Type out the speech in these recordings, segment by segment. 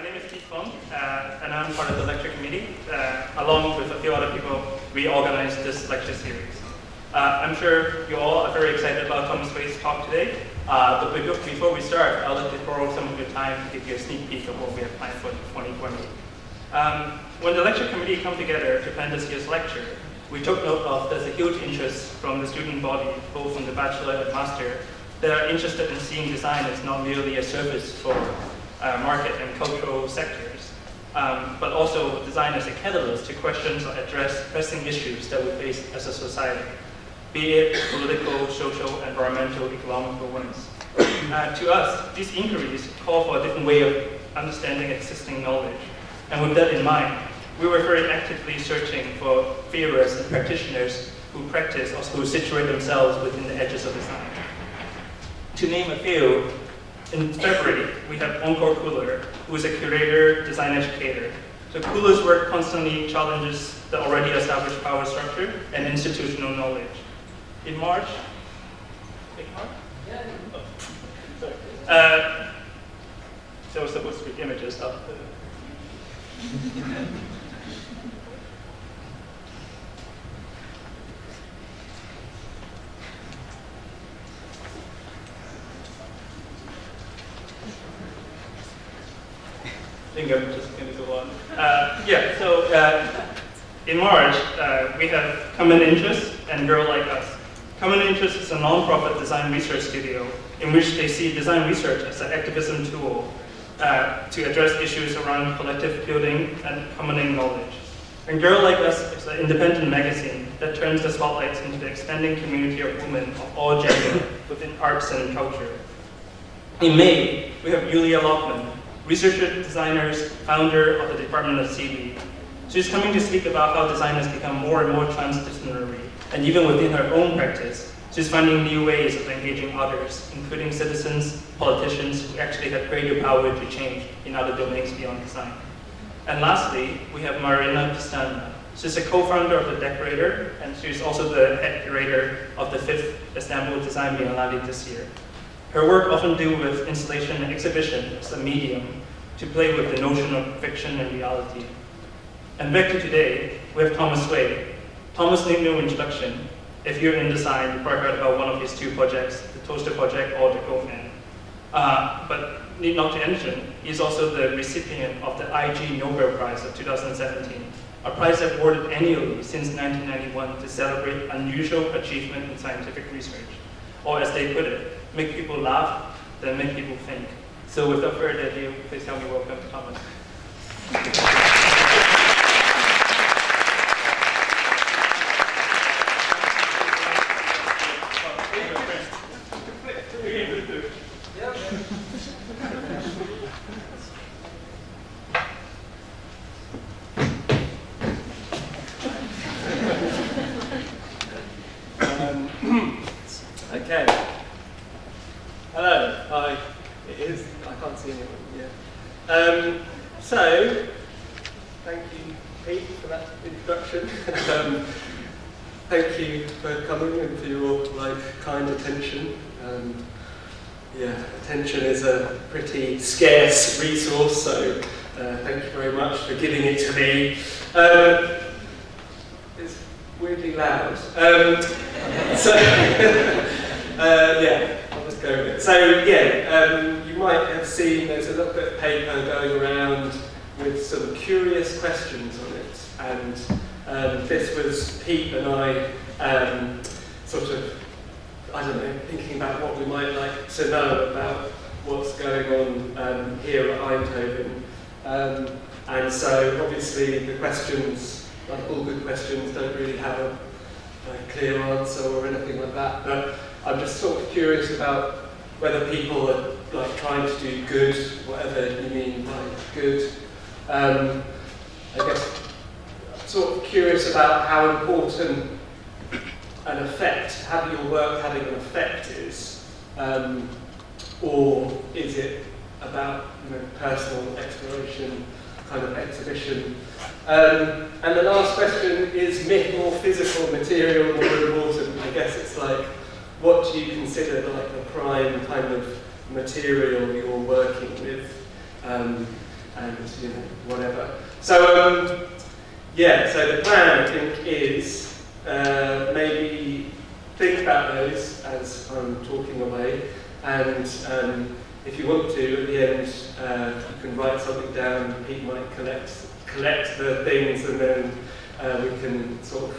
My name is Keith Fong, and I'm part of the lecture committee. Along with a few other people, we organized this lecture series. I'm sure you all are very excited about Thomas Thwaite's talk today, but before we start, I'd like to borrow some of your time to give you a sneak peek of what we have planned for 2020. When the lecture committee came together to plan this year's lecture, we took note of there's a huge interest from the student body, both from the bachelor and master, that are interested in seeing design as not merely a service for market and cultural sectors, but also design as a catalyst to questions or address pressing issues that we face as a society, be it political, social, environmental, economical ones. To us, these inquiries call for a different way of understanding existing knowledge. And with that in mind, we were very actively searching for theorists and practitioners who practice or who situate themselves within the edges of design. To name a few, in February, we have Encore Cooler, who is a curator, design educator. So Cooler's work constantly challenges the already established power structure and institutional knowledge. In March, there was supposed to be images of I think I'm just going to go on. In March, we have Common Interest and Girl Like Us. Common Interest is a non-profit design research studio in which they see design research as an activism tool to address issues around collective building and commoning knowledge. And Girl Like Us is an independent magazine that turns the spotlights into the expanding community of women of all gender within arts and culture. In May, we have Julia Lockman, researcher, designers, founder of the Department of CV. She's coming to speak about how design has become more and more transdisciplinary, and even within her own practice, she's finding new ways of engaging others, including citizens, politicians who actually have greater power to change in other domains beyond design. And lastly, we have Marina Pastana. She's a co-founder of The Decorator, and she's also the head curator of the 5th Istanbul Design Biennale this year. Her work often deals with installation and exhibition as a medium to play with the notion of fiction and reality. And back to today, we have Thomas Thwaite. Thomas needs no introduction. If you're in design, you probably heard about one of his 2 projects, the Toaster Project or the Goatman. But need not to mention, he's also the recipient of the IG Nobel Prize of 2017, a prize awarded annually since 1991 to celebrate unusual achievement in scientific research. Or as they put it, make people laugh, then make people think. So without further ado, please help me welcome Thomas. Okay. Hello. Hi. It is. I can't see anyone. Yeah. So, thank you, Pete, for that introduction. Thank you for coming and for your kind attention. Attention is a pretty scarce resource, so thank you very much for giving it to me. It's weirdly loud. I'll just go with it. So you might have seen there's a little bit of paper going around with some curious questions on it, and this was Pete and I thinking about what we might like to know about what's going on here at Eindhoven. And so obviously the questions, like all good questions, don't really have a clear answer or anything like that, but I'm just sort of curious about whether people are trying to do good, whatever you mean by good. I guess I'm sort of curious about how important an effect, having your work having an effect is, or is it about personal exploration, kind of exhibition. And the last question, is myth or physical material more important? I guess it's what do you consider the prime kind of material you're working with? and whatever. So yeah, so the plan I think is maybe think about those as I'm talking away, and if you want to, at the end, you can write something down. Pete might collect the things, and then we can sort of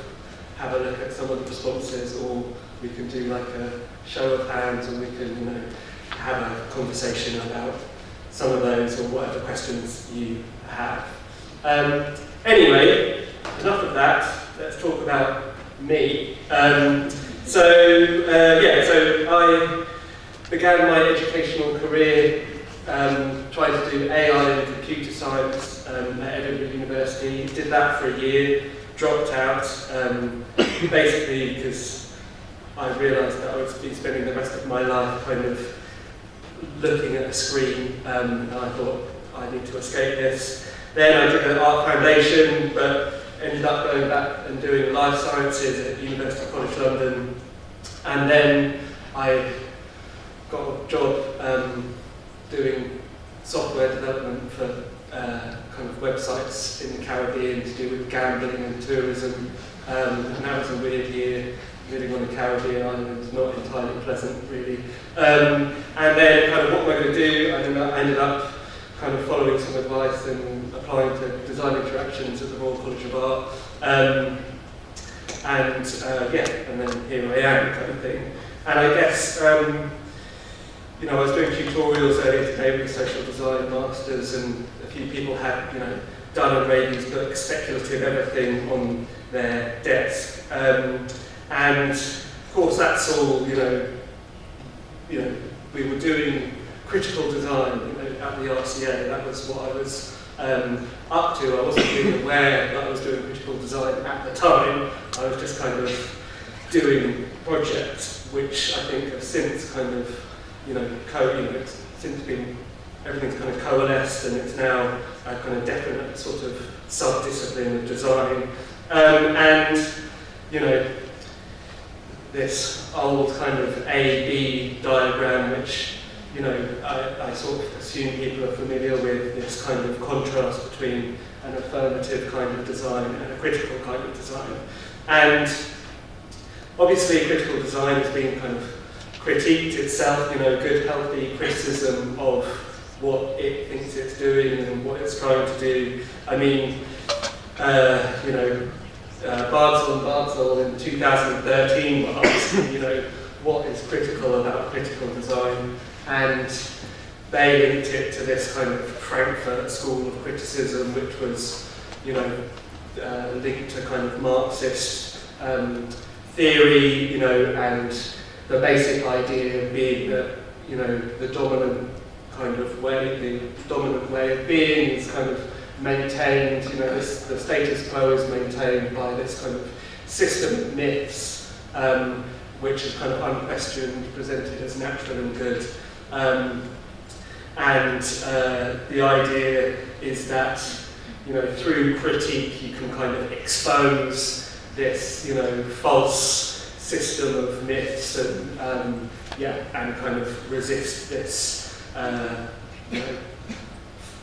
have a look at some of the responses, or we can do like a show of hands, and we can, have a conversation about some of those or whatever questions you have. Anyway, enough of that. Let's talk about me. So I began my educational career trying to do AI and computer science at Edinburgh University. Did that for a year, dropped out, basically because I realised that I would be spending the rest of my life kind of looking at a screen, and I thought I need to escape this. Then I did an art foundation, but ended up going back and doing life sciences at University College London, and then I got a job doing software development for kind of websites in the Caribbean to do with gambling and tourism, and that was a weird year. Living on a Caribbean island, not entirely pleasant really. And then kind of what am I going to do? I ended up kind of following some advice and applying to design interactions at the Royal College of Art. And then here I am kind of thing. And I guess, I was doing tutorials earlier today with social design masters, and a few people had, done and read these books, speculative everything on their desk. And of course that's all, we were doing critical design, at the RCA. That was what I was up to. I wasn't really aware that I was doing critical design at the time. I was just kind of doing projects, which I think have since kind of, it's since been, everything's kind of coalesced, and it's now a kind of definite sort of sub-discipline of design. This old kind of A-B diagram, which, I sort of assume people are familiar with, this kind of contrast between an affirmative kind of design and a critical kind of design. And obviously critical design has been kind of critiqued itself, good healthy criticism of what it thinks it's doing and what it's trying to do. I mean, Causal in 2013 were asking, what is critical about critical design, and they linked it to this kind of Frankfurt school of criticism, which was, linked to kind of Marxist theory, and the basic idea being that, the dominant way of being is kind of maintained, the status quo is maintained by this kind of system of myths, which is kind of unquestioned, presented as natural and good. The idea is that, through critique you can kind of expose this, false system of myths and kind of resist this,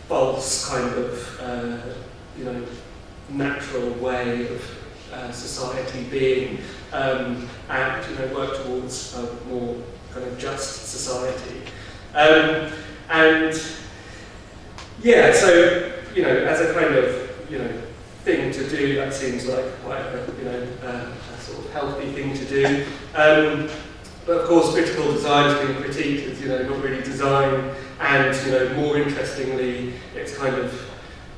false kind of, natural way of society being, and work towards a more kind of just society. As a kind of, thing to do, that seems like quite a sort of healthy thing to do. But of course, critical design has been critiqued as, not really design, and, more interestingly, it's kind of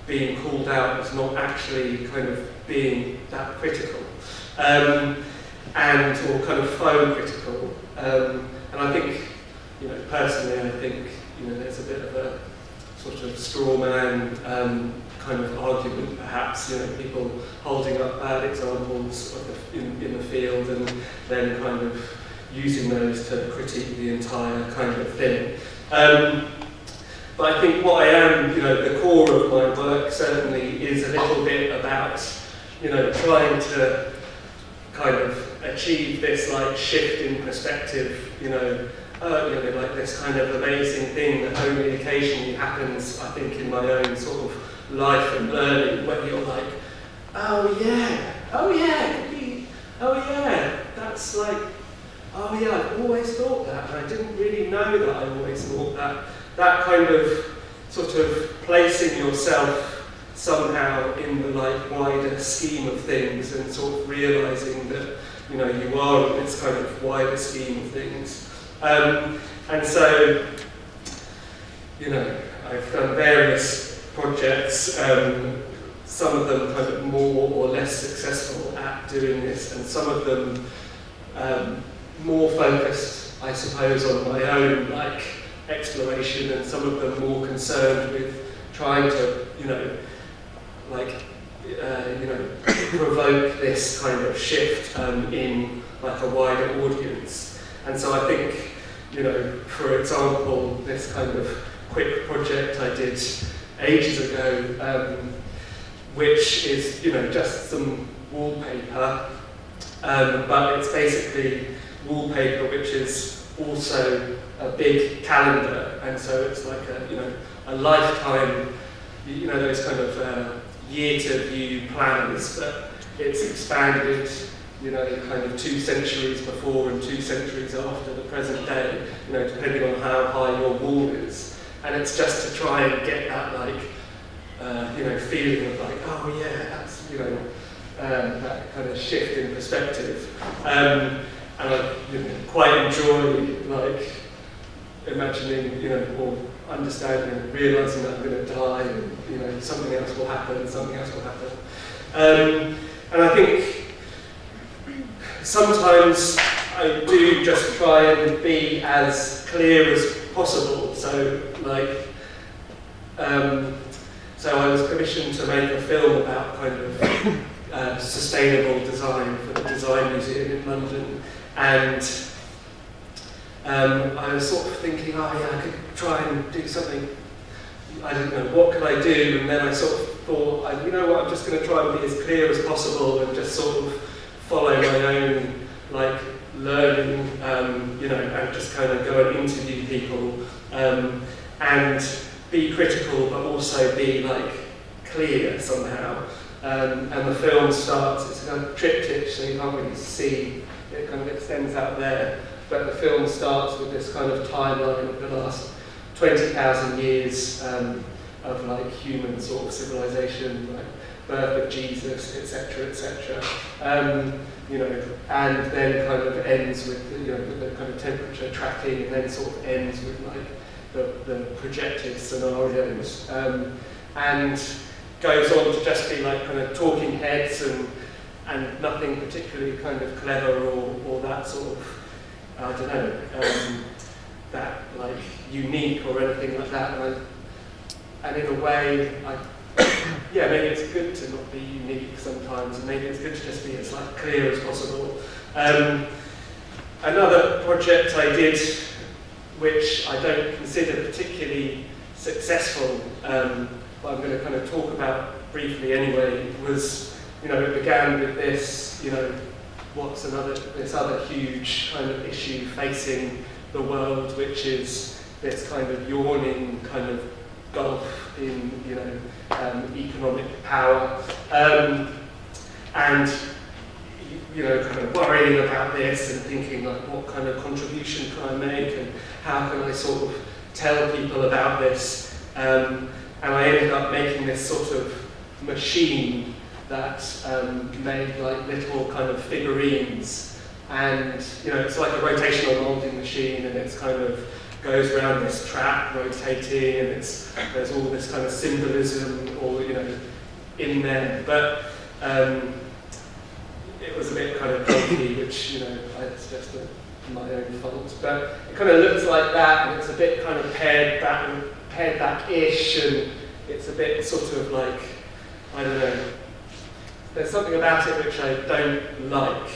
being called out as not actually kind of being that critical, or kind of faux critical. And I think, personally, I think, there's a bit of a sort of straw man kind of argument, perhaps, people holding up bad examples of in the field and then kind of using those to critique the entire kind of thing. But I think what I am, the core of my work certainly is a little bit about, trying to kind of achieve this like shift in perspective, like this kind of amazing thing that only occasionally happens, I think, in my own sort of life and learning, where you're like, oh yeah, that's like, oh yeah, I've always thought that, and I didn't really know that I always thought that. That kind of sort of placing yourself somehow in the like wider scheme of things, and sort of realising that you are in this kind of wider scheme of things. And so, I've done various projects, some of them kind of more or less successful at doing this, and some of them more focused, I suppose, on my own like exploration, and some of them more concerned with trying to, provoke this kind of shift in like a wider audience. And so I think, for example, this kind of quick project I did ages ago, which is, just some wallpaper, but it's basically wallpaper which is also a big calendar, and so it's like a lifetime, those kind of year-to-view planners, but it's expanded, kind of 2 centuries before and 2 centuries after the present day, depending on how high your wall is. And it's just to try and get that, like, feeling of like, oh yeah, that's, that kind of shift in perspective. And I quite enjoy, like, imagining, or understanding and realising that I'm going to die, and, something else will happen. And I think sometimes I do just try and be as clear as possible. So, like, so I was commissioned to make a film about kind of sustainable design for the Design Museum in London, and I was sort of thinking, oh yeah, I could try and do something. I didn't know, what could I do? And then I sort of thought, you know what, I'm just going to try and be as clear as possible and just sort of follow my own, like, learning, and just kind of go and interview people, and be critical, but also be, like, clear somehow. And the film starts, it's a kind of triptych, so you can't really see, it kind of extends out there, but the film starts with this kind of timeline of the last 20,000 years of like human sort of civilization, like birth of Jesus, etc., etc. And then kind of ends with the kind of temperature tracking, and then sort of ends with like the projected scenarios, and goes on to just be like kind of talking heads and nothing particularly kind of clever or that sort of, I don't know, that like unique or anything like that. And in a way, maybe it's good to not be unique sometimes, and maybe it's good to just be as like clear as possible. Another project I did, which I don't consider particularly successful, but I'm going to kind of talk about briefly anyway, was, it began with this, this other huge kind of issue facing the world, which is this kind of yawning kind of gulf in, economic power, and kind of worrying about this and thinking like, what kind of contribution can I make, and how can I sort of tell people about this, and I ended up making this sort of machine that made like little kind of figurines, and it's like a rotational molding machine, and it's kind of goes around this track rotating, and there's all this kind of symbolism or in there, but it was a bit kind of clunky, which it's just my own fault, but it kind of looks like that, and it's a bit kind of pared back-ish, and it's a bit sort of like, I don't know, there's something about it which I don't like.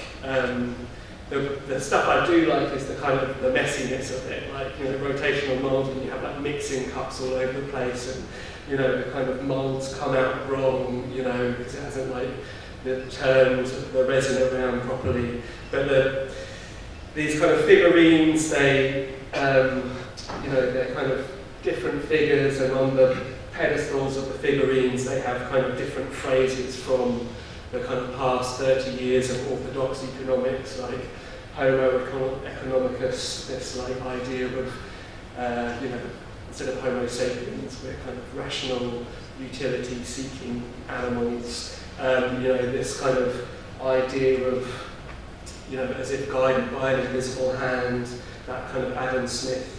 The stuff I do like is the kind of the messiness of it, like rotational molding. You have like mixing cups all over the place, and the kind of molds come out wrong, because it hasn't like turned the resin around properly. But these kind of figurines, they, you know, they're kind of different figures, and on the pedestals of the figurines they have kind of different phrases from the kind of past 30 years of orthodox economics, like Homo economicus, this like idea of, you know, instead of Homo sapiens, we're kind of rational, utility-seeking animals. You know, this kind of idea of, you know, as if guided by an invisible hand, that kind of Adam Smith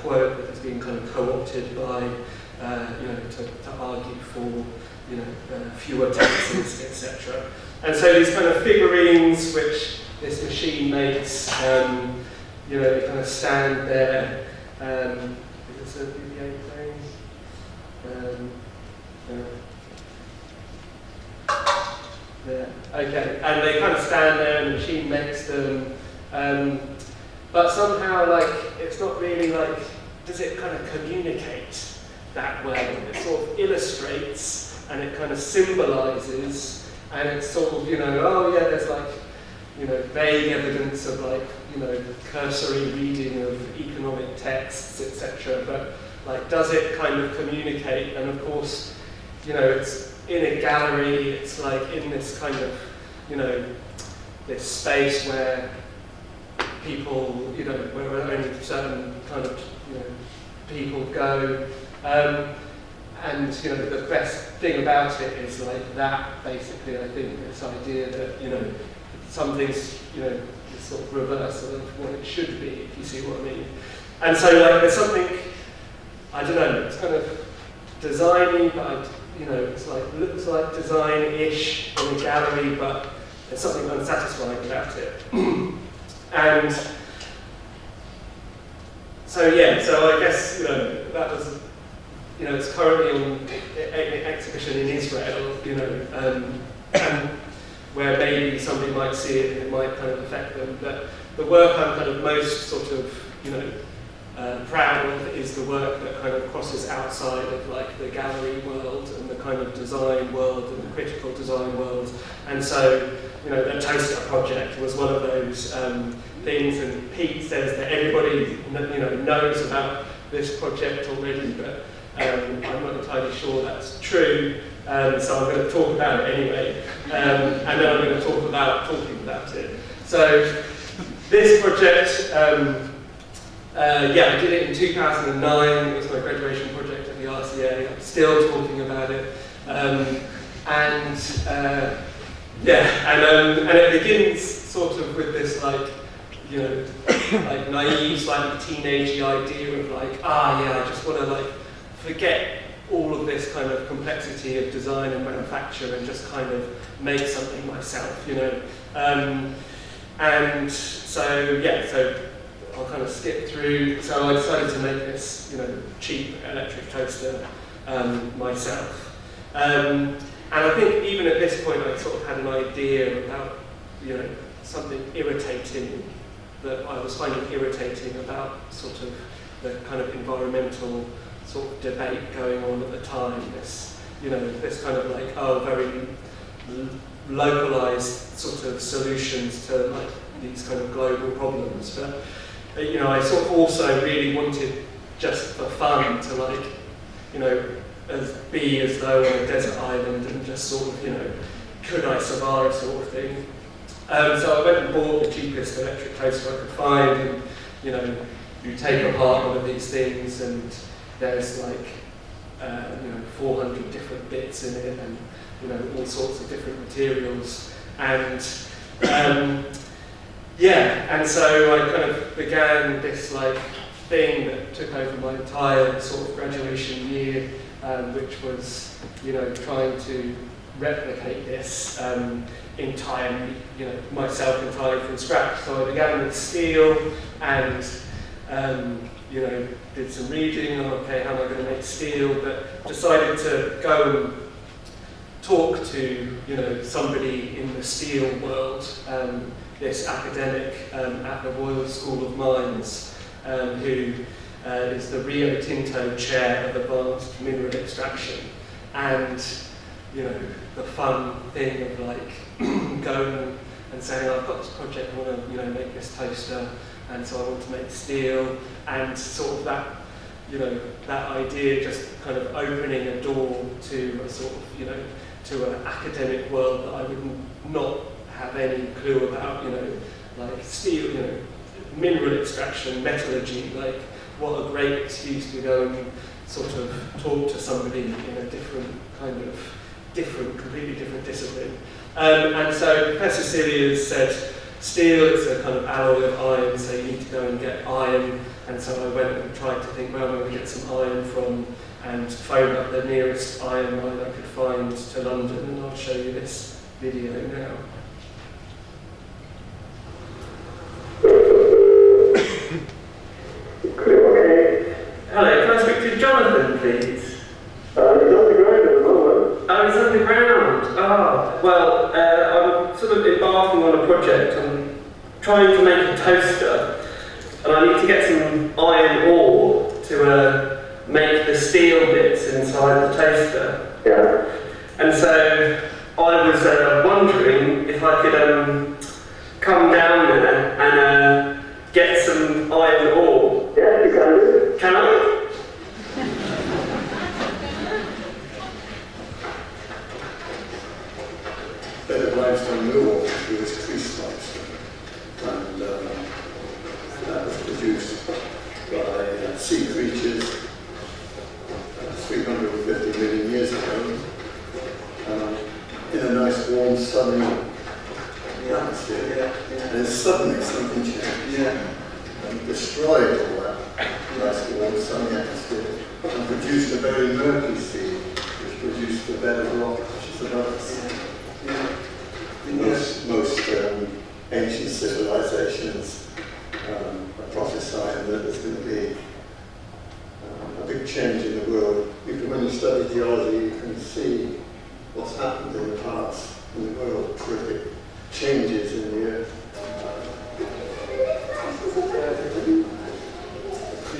quote that has been kind of co-opted by, you know, to argue for, you know, fewer taxes, etc. And so these kind of figurines which this machine makes, you know, they kind of stand there. Is this a BBA thing? There. Okay, and they kind of stand there, and the machine makes them. But somehow, like, it's not really like, does it kind of communicate that way? It sort of illustrates, and it kind of symbolizes, and it's sort of, you know, oh yeah, there's like, you know, vague evidence of like, you know, cursory reading of economic texts, etc. But like, does it kind of communicate? And of course, you know, it's in a gallery, it's like in this kind of, you know, this space where people, you know, where only certain kind of, you know, people go. And, you know, the best thing about it is like that, basically, I think, this idea that, you know, something's, you know, this sort of reversal of what it should be, if you see what I mean. And so, like, there's something, I don't know, it's kind of designy, but, you know, it's like, looks like design-ish in a gallery, but there's something unsatisfying about it. And so, yeah, so I guess, you know, that was, you know, it's currently on exhibition in Israel, you know, and where maybe somebody might see it and it might kind of affect them. But the work I'm kind of most sort of, you know, proud of is the work that kind of crosses outside of like the gallery world and the kind of design world and the critical design world. And so, you know, the Toaster project was one of those things, and Pete says that everybody, you know, knows about this project already, but I'm not entirely sure that's true, so I'm going to talk about it anyway, and then I'm going to talk about talking about it. So this project, yeah, I did it in 2009, it was my graduation project at the RCA, I'm still talking about it, yeah, and it begins sort of with this like, you know, like naive, slightly teenagey idea of like, yeah, I just want to like forget all of this kind of complexity of design and manufacture and just kind of make something myself, you know. And so, yeah, so I'll kind of skip through. So I decided to make this, you know, cheap electric toaster myself. And I think even at this point I sort of had an idea about, you know, something irritating that I was finding irritating about sort of the kind of environmental sort of debate going on at the time. This, you know, this kind of like, very localized sort of solutions to like these kind of global problems. But, you know, I sort of also really wanted just for fun to like, you know, be as though on a desert island and just sort of, you know, could I survive sort of thing. So I went and bought the cheapest electric toaster I could find, and, you know, you take apart one of these things and there's like, you know, 400 different bits in it and, you know, all sorts of different materials. And, yeah, and so I kind of began this like thing that took over my entire sort of graduation year, which was, you know, trying to replicate this entirely, you know, myself entirely from scratch. So I began with steel and, you know, did some reading, okay, how am I going to make steel, but decided to go and talk to, you know, somebody in the steel world, this academic at the Royal School of Mines, who is the Rio Tinto Chair of Advanced Mineral Extraction. And, you know, the fun thing of like going and and saying, I've got this project, I want to make this toaster, and so I want to make steel, and sort of that, that idea just kind of opening a door to a sort of, to an academic world that I would not have any clue about, like steel, mineral extraction, metallurgy, like what a great excuse to go and sort of talk to somebody in a different kind of completely different discipline. And so Professor Cilliers said, steel is a kind of alloy of iron, so you need to go and get iron. And so I went and tried to think, where am I going to get some iron from, and phoned up the nearest iron mine I could find to London, and I'll show you this video now. Hello, can I speak to Jonathan, please? He's underground at the moment. Oh, he's underground. Ah, well, I'm sort of embarking on a project. I'm trying to make a toaster, and I need to get some iron ore to make the steel bits inside the toaster. Yeah. And so I was wondering if I could come down there and get some iron ore. Yeah, you can do. Can I? Bed of limestone mill with creased limestone, and that was produced by sea creatures 350 million years ago in a nice warm sunny atmosphere. And then suddenly something changed and destroyed all that nice warm sunny atmosphere and produced a very murky sea, which produced a bed of rock, which is another sea. Most ancient civilizations are prophesying that there's going to be a big change in the world. When you study geology, you can see what's happened in the past in the world, terrific changes in the earth.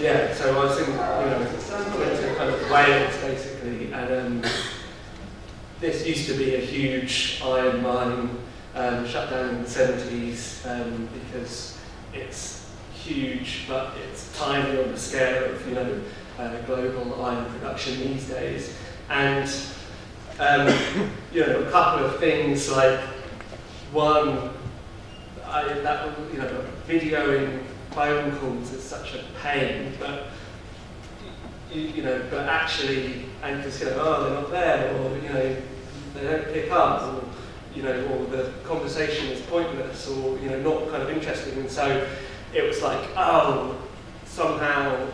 Yeah, so I was in, went to kind of Wales basically, and this used to be a huge iron mine, shut down in the 70s because it's huge, but it's tiny on the scale of global iron production these days. And a couple of things like one, videoing phone calls is such a pain, but but actually, and because they're not there, or they don't pick up, or or the conversation is pointless, or not kind of interesting, and so it was like, somehow,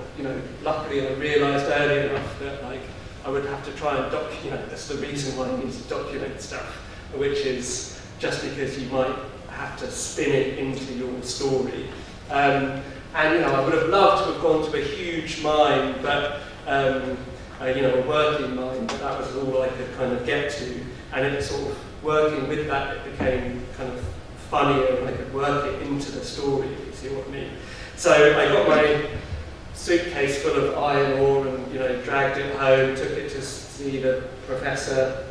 luckily I realised early enough that I would have to try and document. That's the reason why I need to document stuff, which is just because you might have to spin it into your story. And I would have loved to have gone to a huge mine, but a working mine, but that was all I could kind of get to. And it sort of working with that, it became kind of funnier, and I could work it into the story, if you see what I mean. So I got my suitcase full of iron ore and dragged it home, took it to see the professor,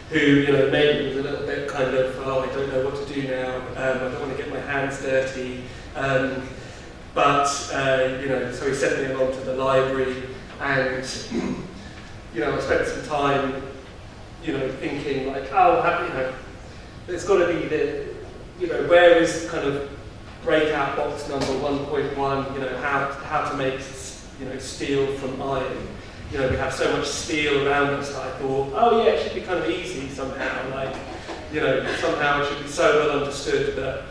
who maybe was a little bit kind of, I don't know what to do now, I don't want to get my hands dirty, so he sent me along to the library, and I spent some time thinking like, there's got to be the, where is kind of breakout box number 1.1, how to make steel from iron. We have so much steel around us that I thought, it should be kind of easy somehow, somehow it should be so well understood that,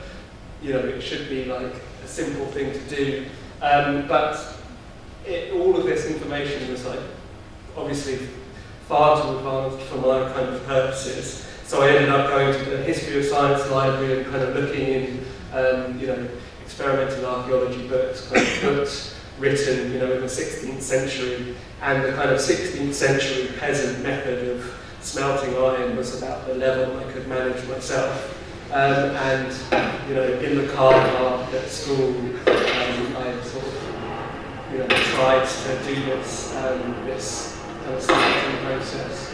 it should be like a simple thing to do. But all of this information was obviously far too advanced for my kind of purposes. So I ended up going to the History of Science library and kind of looking in, experimental archaeology books, kind of books written, in the 16th century, and the kind of 16th century peasant method of smelting iron was about the level I could manage myself. And in the car park at school, I sort of, tried to do this, this kind of smelting process.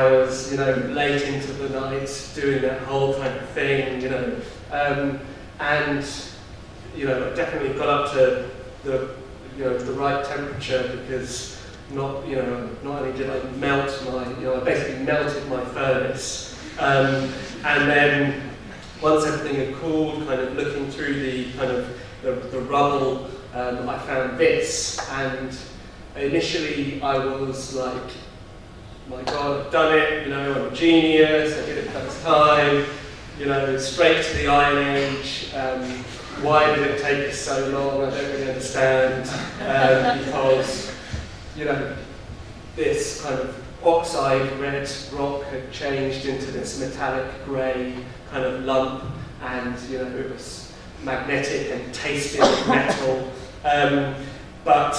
hours, you know, late into the night, doing that whole kind of thing, you know. And, you know, I definitely got up to the, you know, the right temperature because not only did I melt my, you know, I basically melted my furnace. And then once everything had cooled, kind of looking through the kind of the rubble, I found this. And initially I was like, my God, I've done it, you know, I'm a genius, I did it first time, you know, straight to the Iron Age. Why did it take us so long? I don't really understand. Because, you know, this kind of oxide red rock had changed into this metallic grey kind of lump, and, you know, it was magnetic and tasted of metal. But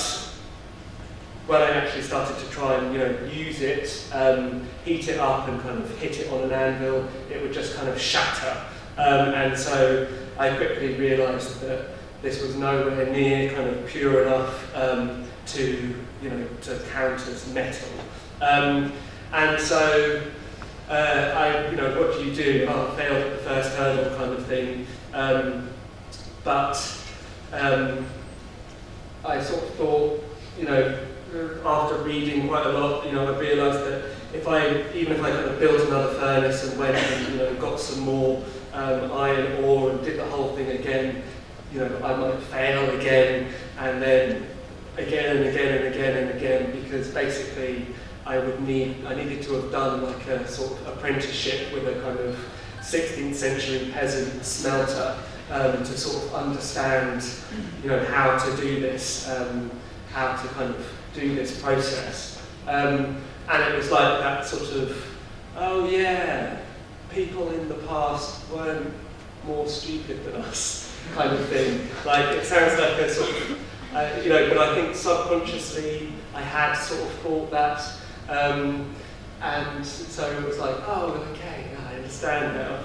when I actually started to try and, you know, use it, heat it up and kind of hit it on an anvil, it would just kind of shatter. And so I quickly realised that this was nowhere near kind of pure enough to, you know, to count as metal. And so you know, what do you do? Oh, I failed at the first hurdle kind of thing. But I sort of thought, you know, after reading quite a lot, you know, I realised that even if I kind of built another furnace and went and, you know, got some more iron ore and did the whole thing again, you know, I might fail again, and then again and again and again and again, because basically I needed to have done like a sort of apprenticeship with a kind of 16th century peasant smelter to sort of understand, you know, how to do this, how to kind of do this process. And it was like that sort of, oh yeah, people in the past weren't more stupid than us kind of thing. Like, it sounds like a sort of, you know, but I think subconsciously I had sort of thought that. And so it was like, oh, okay, I understand now.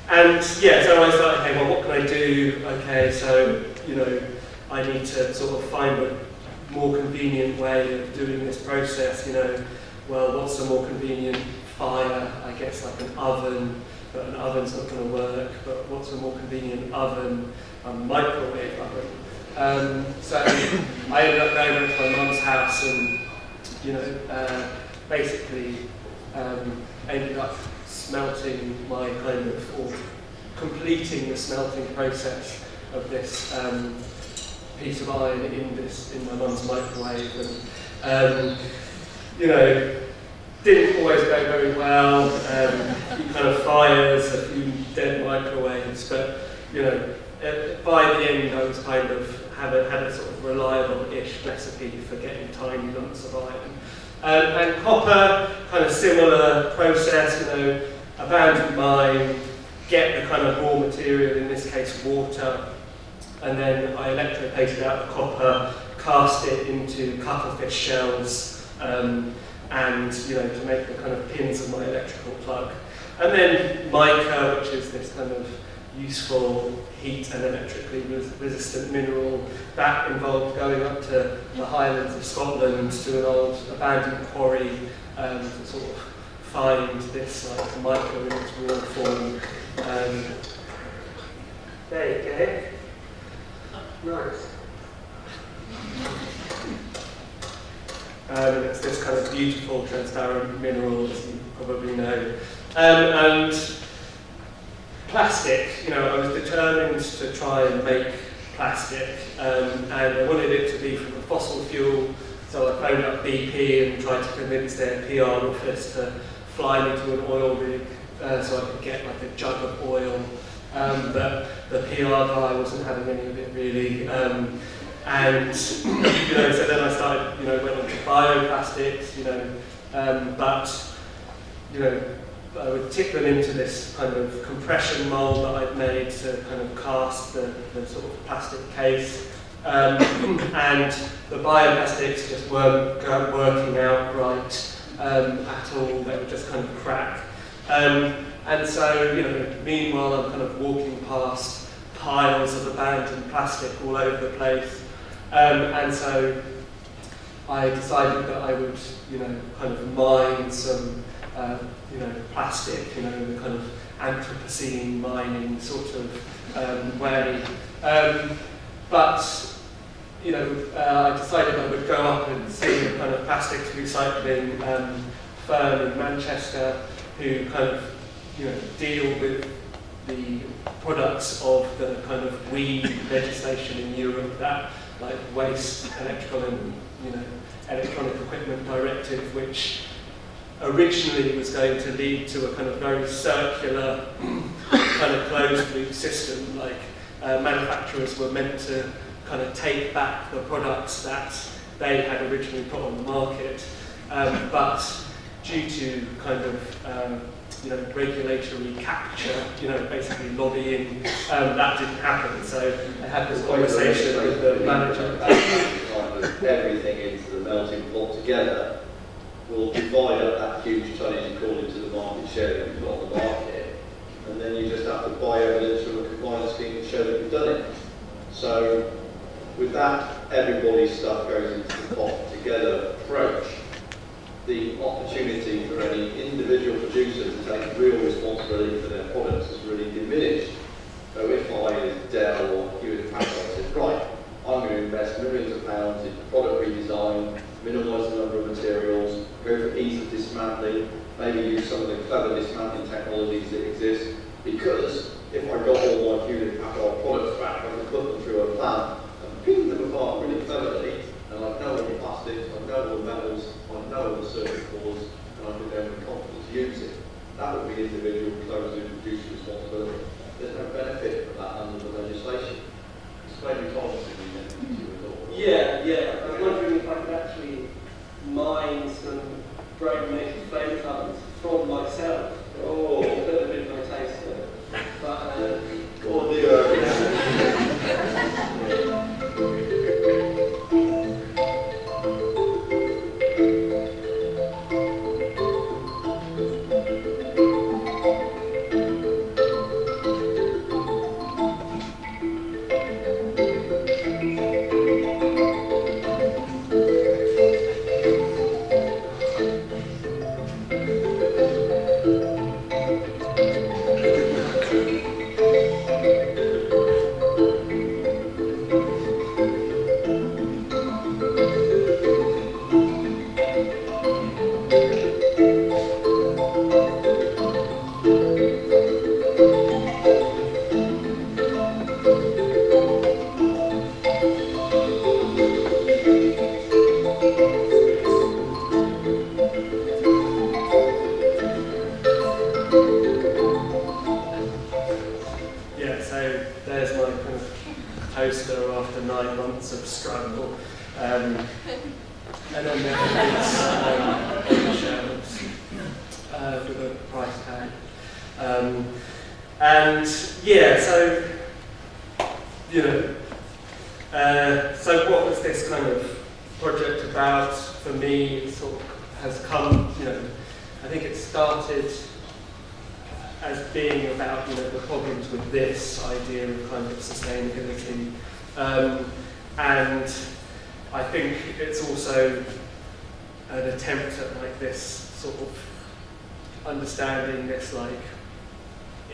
And yeah, so I was like, okay, well, what can I do? Okay, so, you know, I need to sort of find a more convenient way of doing this process, you know. Well, what's a more convenient fire? I guess like an oven, but an oven's not going to work. But what's a more convenient oven? A microwave oven. So I ended up going over to my mum's house and, you know, basically ended up smelting my kind of, or completing the smelting process of this piece of iron in my mum's microwave, and you know, didn't always go very well. A few kind of fires, a few dead microwaves, but you know, by the end I was kind of had a sort of reliable-ish recipe for getting tiny lumps of iron. And copper, kind of similar process, you know, abandoned mine, get the kind of raw material, in this case water, and then I electroplated out the copper, cast it into cuttlefish shells, and, you know, to make the kind of pins of my electrical plug. And then mica, which is this kind of useful heat and electrically resistant mineral, that involved going up to the Highlands of Scotland to an old abandoned quarry to sort of find this like mica in its raw form. There you go. Nice. It's this kind of beautiful transparent mineral, as you probably know. And plastic, you know, I was determined to try and make plastic, and I wanted it to be from a fossil fuel, so I phoned up BP and tried to convince their PR office to fly me to an oil rig so I could get like a jug of oil, but the PR guy wasn't having any of it really, and you know, so then I started, you know, went on to bioplastics, you know, but you know, I would tip them into this kind of compression mold that I'd made to kind of cast the sort of plastic case, and the bioplastics just weren't working out right at all. They would just kind of crack. And so, you know, meanwhile I'm kind of walking past piles of abandoned plastic all over the place, and so I decided that I would, kind of mine some, plastic, in the kind of Anthropocene mining sort of way. But I decided I would go up and see a kind of plastics recycling firm in Manchester who kind of, deal with the products of the kind of WEEE legislation in Europe, that like Waste Electrical and Electronic Equipment Directive, which originally was going to lead to a kind of very circular kind of closed loop system, like manufacturers were meant to kind of take back the products that they had originally put on the market, but due to kind of regulatory capture, basically lobbying, that didn't happen. So I had this conversation with the manager about everything into the melting pot together will divide up that huge tonnage according to the market share that we've got on the market, and then you just have to buy evidence from a compliance scheme to show that you've done it. So with that, everybody's stuff goes into the pot together approach. The opportunity for any individual producer to take real responsibility for their products is really diminished. So if I, as Dell or Hewlett Packard, said, right, I'm going to invest millions of pounds in product redesign, minimise the number of materials, go for ease of dismantling, maybe use some of the clever dismantling technologies that exist, because if I got all my Hewlett Packard products back, I can put them through a plant and peel them apart really cleverly, and I know all the plastics, I know all the metals, I know all the circuit cores, and I can then with confidence use it. That would be individual closed-loop producer responsibility. There's no benefit for that under the legislation. It's maybe policy we Yeah. I was wondering if I could actually mine some brominated flame retardants from myself. Oh, a little bit of my taste there. But, or the so what was this kind of project about for me? It sort of has come, I think it started as being about, the problems with this idea of kind of sustainability. And I think it's also an attempt at like this sort of understanding this like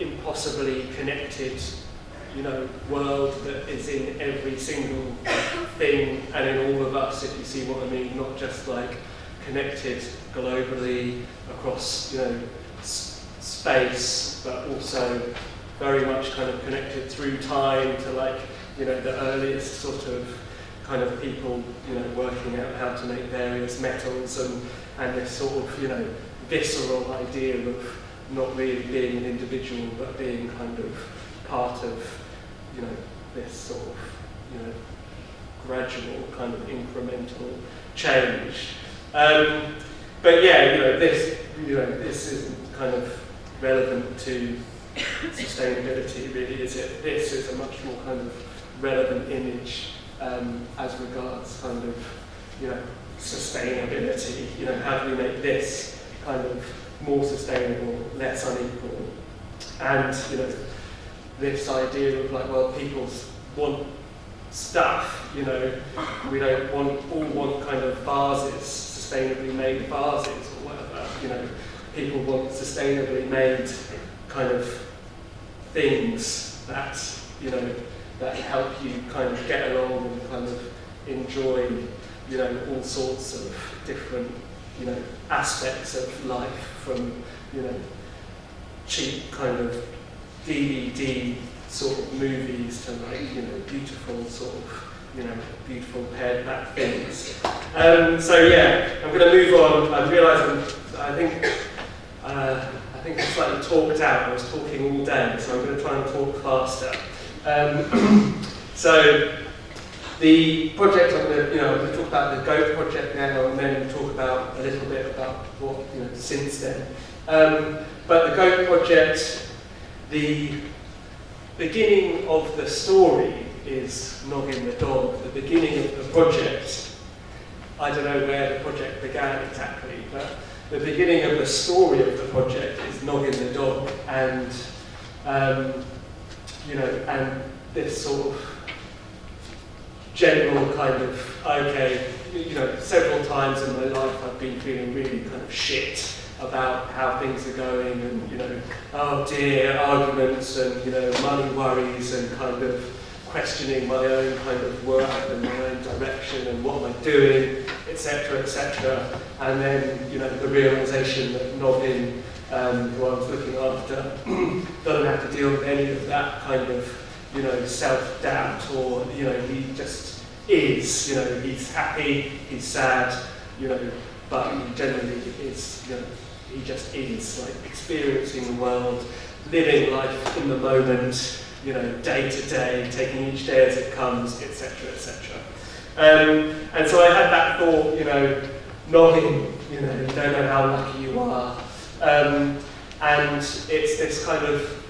impossibly connected world that is in every single thing and in all of us, if you see what I mean, not just like connected globally across, space, but also very much kind of connected through time to like, the earliest sort of kind of people, working out how to make various metals and this sort of, visceral idea of not really being an individual, but being kind of part of, this sort of, gradual kind of incremental change. But yeah, this isn't kind of relevant to sustainability, really, is it? This is a much more kind of relevant image as regards kind of, sustainability. How do we make this kind of more sustainable, less unequal? And, this idea of like, well, people want stuff. You know, we don't want kind of vases, sustainably made vases or whatever. You know, people want sustainably made kind of things that, you know, that help you kind of get along and kind of enjoy, you know, all sorts of different, you know, aspects of life, from, you know, cheap kind of DVD sort of movies to, like, you know, beautiful sort of, you know, beautiful pared back things. So yeah, I'm going to move on. I realise I think I slightly talked out. I was talking all day, so I'm going to try and talk faster. So the project, I'm going to talk about the GOAT project now, and then talk about a little bit about what, you know, since then. But the GOAT project, the beginning of the story is Noggin the dog. The beginning of the project, I don't know where the project began exactly, but the beginning of the story of the project is Noggin the dog, and you know, and this sort of general kind of, okay, you know, several times in my life I've been feeling really kind of shit about how things are going, and, you know, oh dear, arguments and, you know, money worries, and kind of questioning my own kind of work and my own direction and what am I doing, etc., etc. And then, you know, the realization that Noggin, who I was looking after, doesn't have to deal with any of that kind of, you know, self-doubt, or, you know, he just is, you know, he's happy, he's sad, you know, but he generally is, you know, he just is, like, experiencing the world, living life in the moment, you know, day to day, taking each day as it comes, etc., etc. And so I had that thought, you know, Noggin, you know, you don't know how lucky you are. And it's this kind of,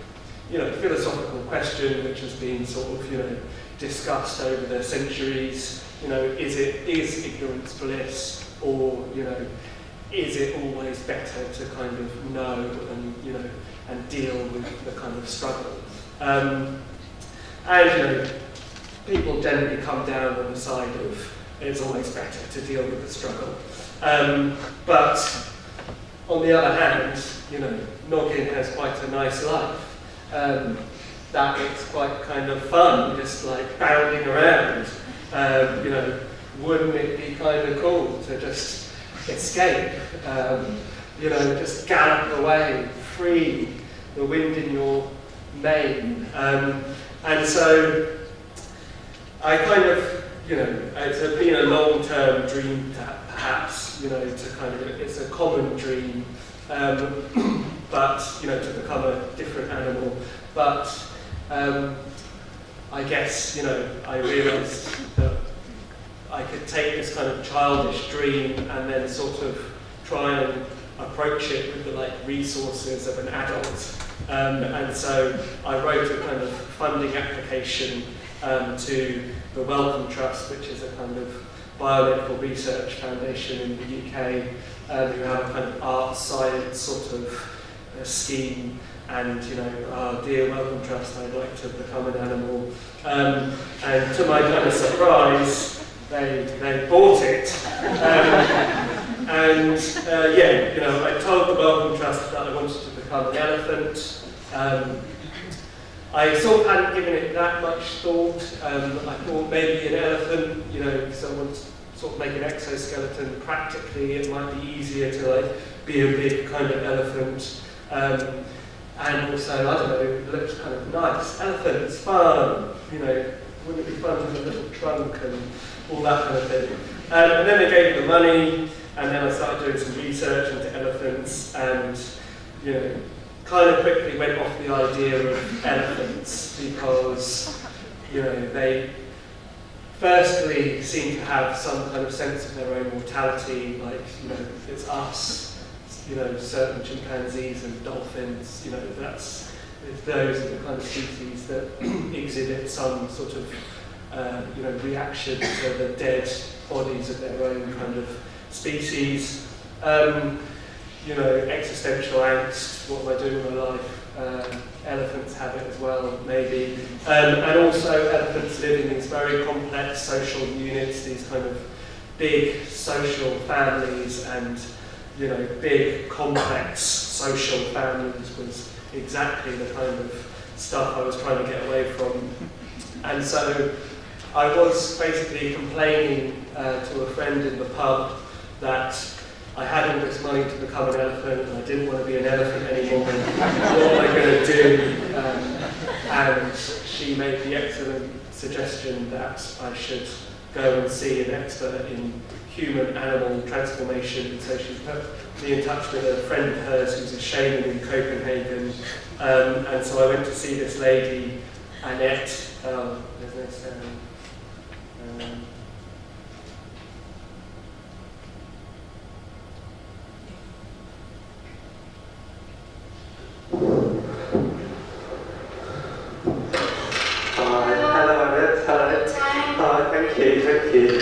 you know, philosophical question which has been sort of, you know, discussed over the centuries. You know, is ignorance bliss, or, you know, is it always better to kind of know and, you know, and deal with the kind of struggle? And, you know, people generally come down on the side of it's always better to deal with the struggle. But on the other hand, you know, Noggin has quite a nice life. That it's quite kind of fun, just like bounding around. You know, wouldn't it be kind of cool to just escape? You know, just gallop away, free, the wind in your mane. And so I kind of, you know, it's been a long-term dream, perhaps, you know, to kind of, it's a common dream, but, you know, to become a different animal. But I guess, you know, I realised that I could take this kind of childish dream and then sort of try and approach it with the, like, resources of an adult. And so I wrote a kind of funding application to the Wellcome Trust, which is a kind of biomedical research foundation in the UK, who have a kind of art science sort of scheme. And, you know, dear Wellcome Trust, I'd like to become an animal. And to my kind of surprise, they bought it. Yeah, you know, I told the Wellcome Trust that I wanted to become an elephant. I sort of hadn't given it that much thought. I thought maybe an elephant, you know, because I wanted to sort of make an exoskeleton. Practically, it might be easier to, like, be a big kind of elephant. And also, I don't know, it looks kind of nice. Elephants, fun, you know, wouldn't it be fun to have a little trunk and all that kind of thing. And then they gave me the money, and then I started doing some research into elephants, and, you know, kind of quickly went off the idea of elephants because, you know, they firstly seem to have some kind of sense of their own mortality, like, you know, it's us, you know, certain chimpanzees and dolphins, you know, those are the kind of species that exhibit some sort of, you know, reaction to the dead bodies of their own kind of species. You know, existential angst, what am I doing with my life? elephants have it as well, maybe. And also elephants live in these very complex social units, these kind of big social families, and big complex social families was exactly the kind of stuff I was trying to get away from. And so I was basically complaining to a friend in the pub that I had all this money to become an elephant and I didn't want to be an elephant anymore. What am I going to do? And she made the excellent suggestion that I should go and see an expert in human-animal transformation. So she put me in touch with a friend of hers who's a shaman in Copenhagen. And so I went to see this lady, Annette. There's no sound. Hello, Annette. Hello. Thank you.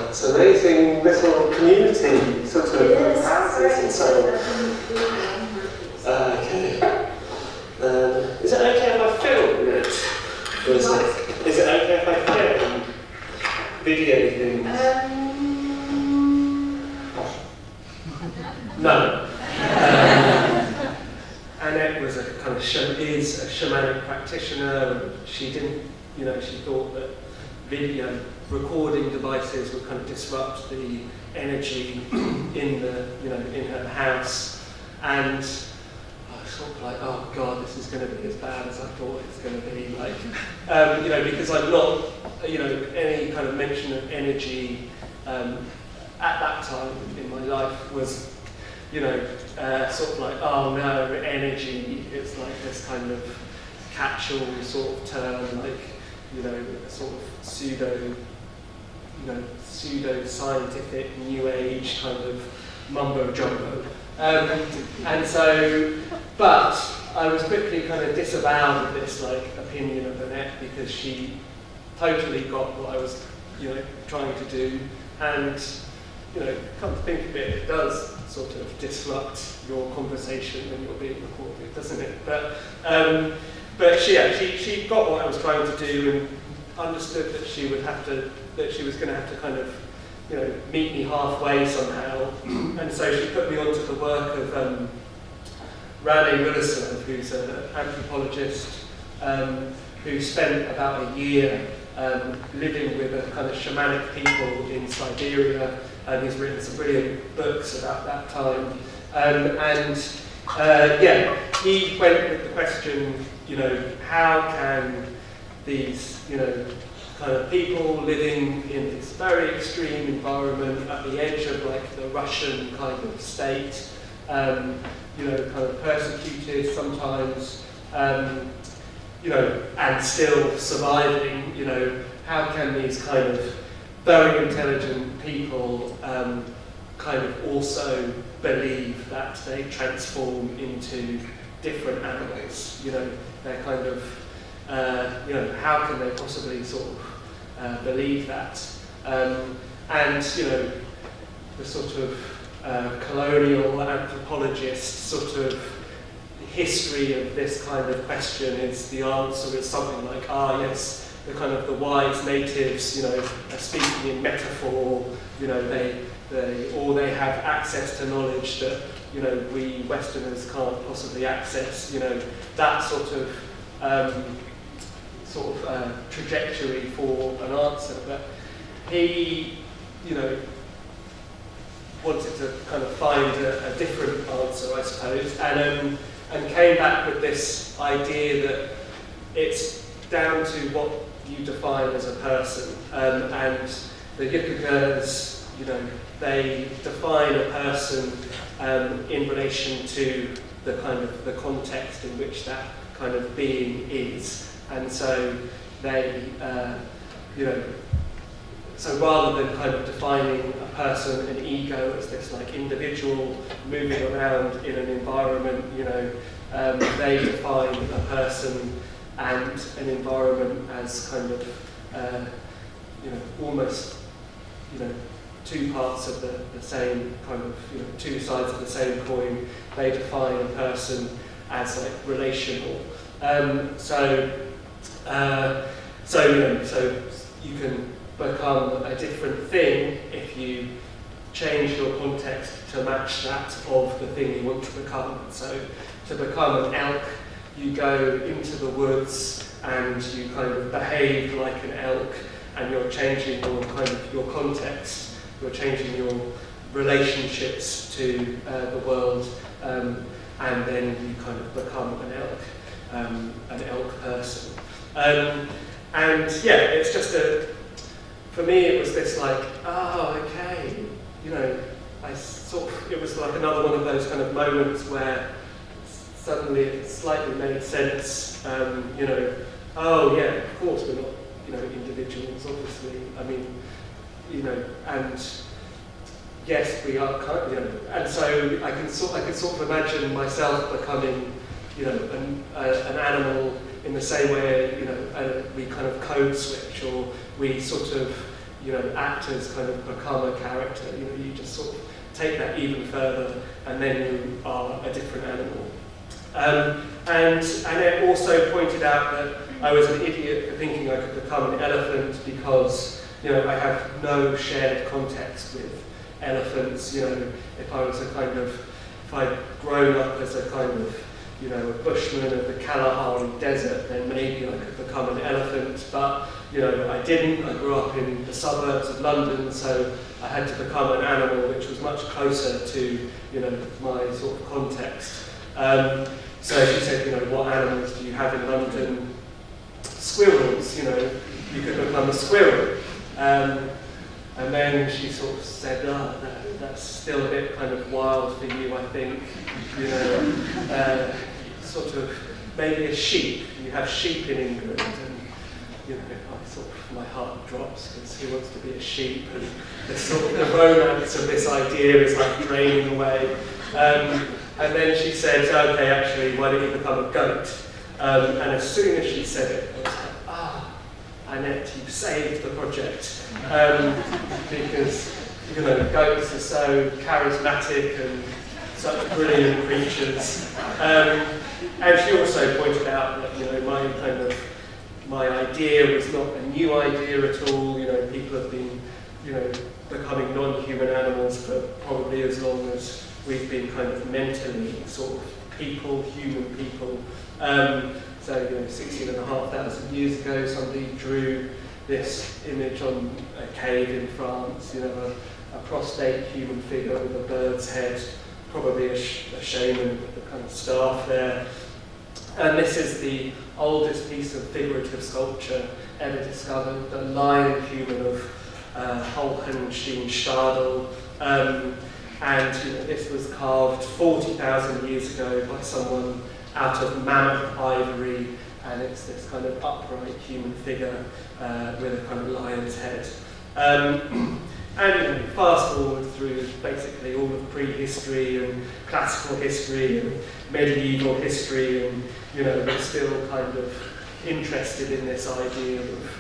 It's an amazing little community, sort of houses and so on. Okay. Is it okay if I film it? Or is it okay if I film video things? No. Annette was a kind of is a shamanic practitioner, and she didn't, she thought that video recording devices would kind of disrupt the energy in her house, and I was sort of like, oh God, this is going to be as bad as I thought it's going to be, because I'm not, any kind of mention of energy at that time in my life was, sort of like, oh no, energy, it's like this kind of catch-all sort of term, like, a sort of pseudo-scientific, new age kind of mumbo-jumbo. And so, but I was quickly kind of disavowed of this opinion of Annette, because she totally got what I was, trying to do, and, come to think of it, it does sort of disrupt your conversation when you're being recorded, doesn't it? But she got what I was trying to do, and understood that she was going to have to kind of, meet me halfway somehow. And so she put me onto the work of Renee Willison, who's an anthropologist who spent about a year living with a kind of shamanic people in Siberia, and he's written some brilliant books about that time. He went with the question, how can these, kind of people living in this very extreme environment at the edge of the Russian kind of state, kind of persecuted sometimes, and still surviving, how can these kind of very intelligent people kind of also believe that they transform into different animals? They're kind of, how can they possibly sort of believe that? The sort of colonial anthropologist sort of history of this kind of question is, the answer is something like, yes, the kind of the wise natives, are speaking in metaphor, they have access to knowledge that, we Westerners can't possibly access, that sort of trajectory for an answer. But he, wanted to kind of find a different answer, I suppose, and came back with this idea that it's down to what you define as a person, and the Yukagurs, they define a person in relation to the kind of the context in which that kind of being is, and so they, so rather than kind of defining a person, an ego, as this individual moving around in an environment, they define a person and an environment as kind of, almost, two parts of the same kind of, two sides of the same coin. They define a person as like relational. So you can become a different thing if you change your context to match that of the thing you want to become. So to become an elk, you go into the woods and you kind of behave like an elk, and you're changing your kind of your context, you're changing your relationships to the world, and then you kind of become an elk person. And yeah, it's just for me it was this like, oh, okay, it was like another one of those kind of moments where suddenly it slightly made sense, oh yeah, of course we're not, individuals, obviously, I mean, and yes, we are kind of, and so I can sort of imagine myself becoming, an animal in the same way, we kind of code switch, or we sort of, actors kind of become a character. You just sort of take that even further, and then you are a different animal. And it also pointed out that I was an idiot for thinking I could become an elephant because, I have no shared context with elephants. If I'd grown up as a kind of, a bushman of the Kalahari Desert, then maybe I could become an elephant, but, I didn't. I grew up in the suburbs of London, so I had to become an animal which was much closer to, my sort of context. So she said, what animals do you have in London? Squirrels, you could become a squirrel. And then she sort of said, that's still a bit kind of wild for you, I think. Sort of maybe a sheep. You have sheep in England, and my heart drops because who wants to be a sheep? And the romance of this idea is like draining away. And then she said, okay, actually, why don't you become a goat? And as soon as she said it, I was like, Annette, you've saved the project. Because, goats are so charismatic and such brilliant creatures. And she also pointed out that, my idea was not a new idea at all. People have been, becoming non-human animals for probably as long as we've been kind of mentally sort of human people. So, 16,500 years ago, somebody drew this image on a cave in France, a prostrate human figure with a bird's head, probably a shaman with the kind of staff there. And this is the oldest piece of figurative sculpture ever discovered, the lion human of Holkenstein-Stadel. And this was carved 40,000 years ago by someone out of mammoth ivory, and it's this kind of upright human figure with a kind of lion's head. And fast forward through basically all of prehistory and classical history and medieval history, and we're still kind of interested in this idea of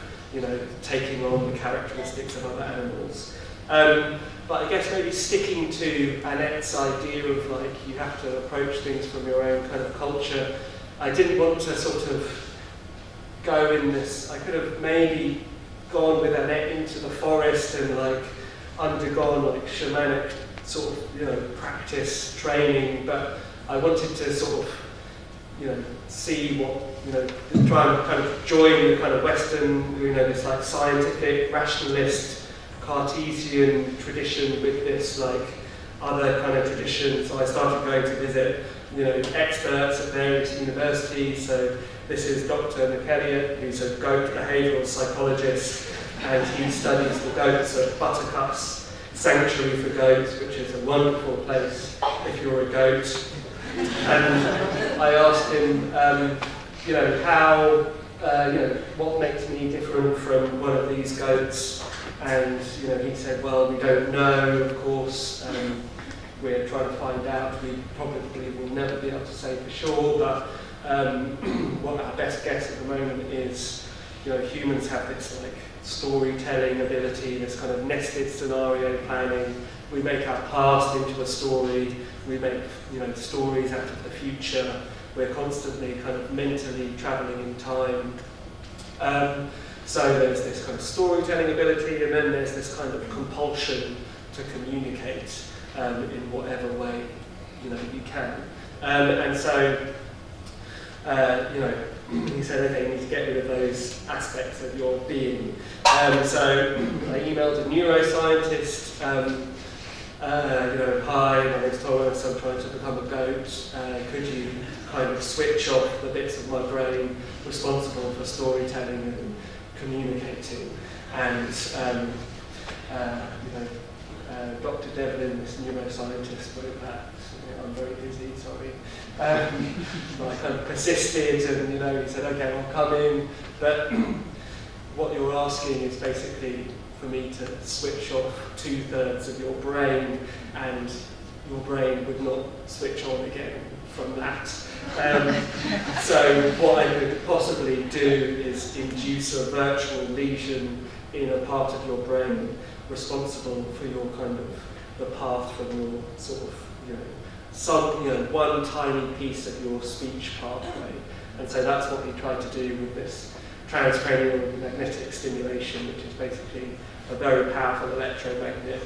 taking on the characteristics of other animals. But I guess maybe sticking to Annette's idea of you have to approach things from your own kind of culture, I didn't want to sort of go in this. I could have maybe gone with Annette into the forest and undergone shamanic sort of practice training, but I wanted to sort of see what try and kind of join the kind of Western this scientific rationalist Cartesian tradition with this other kind of tradition. So I started going to visit experts at various universities. So this is Dr. McElliott, who's a goat behavioural psychologist, and he studies the goats at Buttercup's Sanctuary for Goats, which is a wonderful place if you're a goat. And I asked him, what makes me different from one of these goats? And he said, well, we don't know, of course. We're trying to find out. We probably will never be able to say for sure, but what our best guess at the moment is humans have this like storytelling ability, this kind of nested scenario planning. We make our past into a story. We make stories out of the future. We're constantly kind of mentally travelling in time. So there's this kind of storytelling ability, and then there's this kind of compulsion to communicate in whatever way you can. And so he said, okay, you need to get rid of those aspects of your being. So I emailed a neuroscientist. Hi, my name's Thomas, I'm trying to become a goat. Could you kind of switch off the bits of my brain responsible for storytelling and communicating? And Dr. Devlin, this neuroscientist, wrote back, I'm very busy, sorry. I kind of persisted, and he said, okay, I'll come in, but what you're asking is basically for me to switch off 2/3 of your brain, and your brain would not switch on again from that. So what I could possibly do is induce a virtual lesion in a part of your brain responsible for your kind of the path from your sort of one tiny piece of your speech pathway. And so that's what we tried to do with this transcranial magnetic stimulation, which is basically a very powerful electromagnet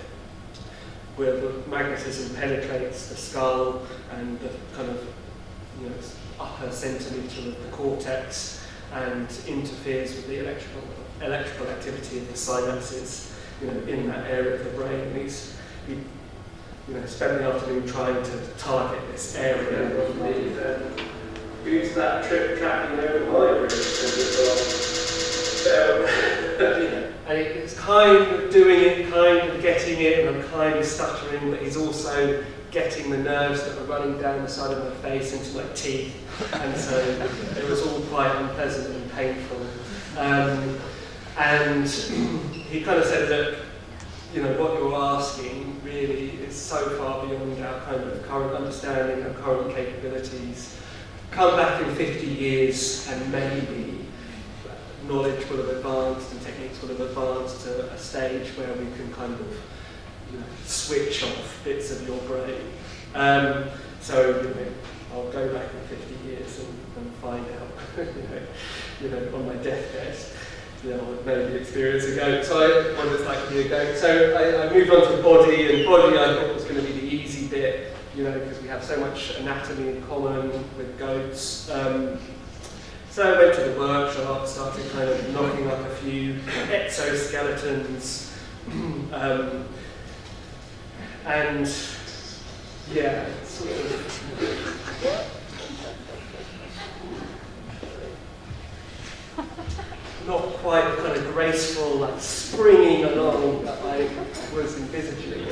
where the magnetism penetrates the skull and the kind of upper centimetre of the cortex and interferes with the electrical activity of the synapses in that area of the brain. He spent the afternoon trying to target this area. Who's that trip tracking over my room? And it's kind of doing it, kind of getting it, and I'm kind of stuttering, but he's also getting the nerves that are running down the side of my face into my teeth, and so it was all quite unpleasant and painful. And he kind of said, look, what you're asking really is so far beyond our kind of current understanding, our current capabilities. Come back in 50 years and maybe knowledge will have advanced and techniques will have advanced to a stage where we can kind of switch off bits of your brain. So I'll go back in 50 years and find out, on my deathbed. Maybe experience a goat, so what it's like to be a goat. So I moved on to body, and body I thought was going to be the easy bit, because we have so much anatomy in common with goats. So I went to the workshop, started kind of knocking up a few exoskeletons, and sort of. Not quite the kind of graceful, like springing along that I was envisaging.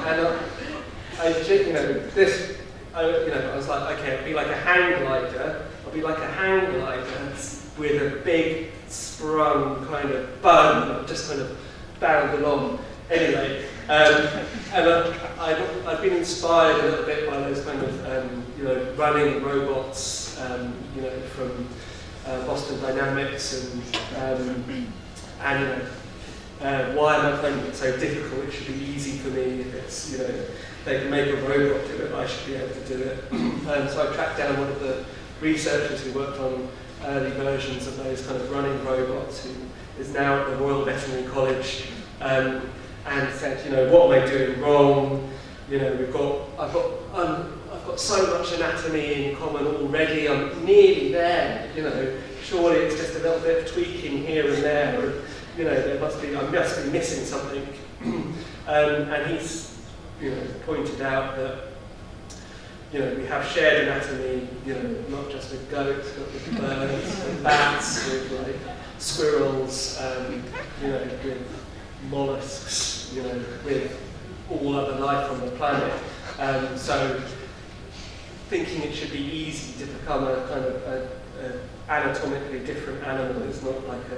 And I was like, okay, I'll be like a hang glider. I'll be like a hang glider with a big sprung kind of bun. I'll just kind of bound along. Anyway, and I've been inspired a little bit by those kind of running robots, from Boston Dynamics, and why am I finding it so difficult? It should be easy for me. If it's they can make a robot do it, I should be able to do it. So I tracked down one of the researchers who worked on early versions of those kind of running robots, who is now at the Royal Veterinary College. And said, what am I doing wrong? I've got so much anatomy in common already. I'm nearly there. Surely it's just a little bit of tweaking here and there. I must be missing something. And he's, pointed out that, we have shared anatomy. Not just with goats, but with birds, with bats, with like squirrels, with mollusks. With all other life on the planet. So thinking it should be easy to become a kind of anatomically different animal is not like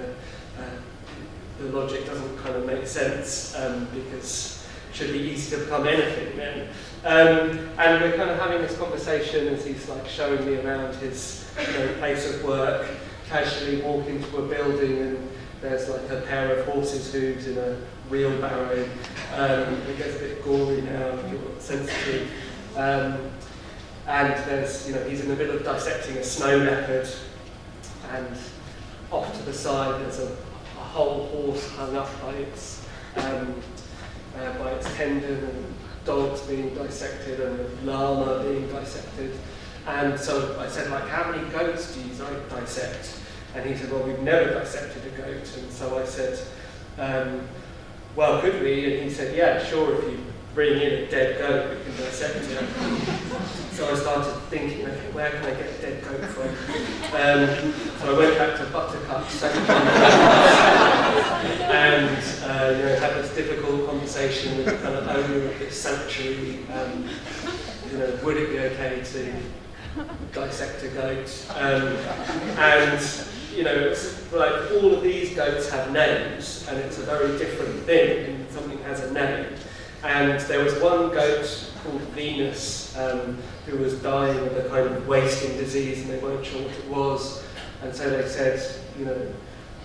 the logic doesn't kind of make sense, because should be easy to become anything then. And we're kind of having this conversation as he's like showing me around his place of work, casually walk into a building and there's like a pair of horses' hooves in a wheelbarrow. It gets a bit gory now, if you're sensitive. And there's, he's in the middle of dissecting a snow leopard, and off to the side there's a whole horse hung up by its tendon, and dogs being dissected, and a llama being dissected. And so I said, like, how many goats do you dissect? And he said, well, we've never dissected a goat. And so I said, well, could we? And he said, yeah, sure, if you bring in a dead goat, we can dissect it. So I started thinking, okay, where can I get a dead goat from? So I went back to Buttercup, and had this difficult conversation with the kind of owner of this sanctuary. Would it be okay to dissect a goat? And it's like all of these goats have names, and it's a very different thing, and something has a name. And there was one goat called Venus who was dying of a kind of wasting disease, and they weren't sure what it was. And so they said,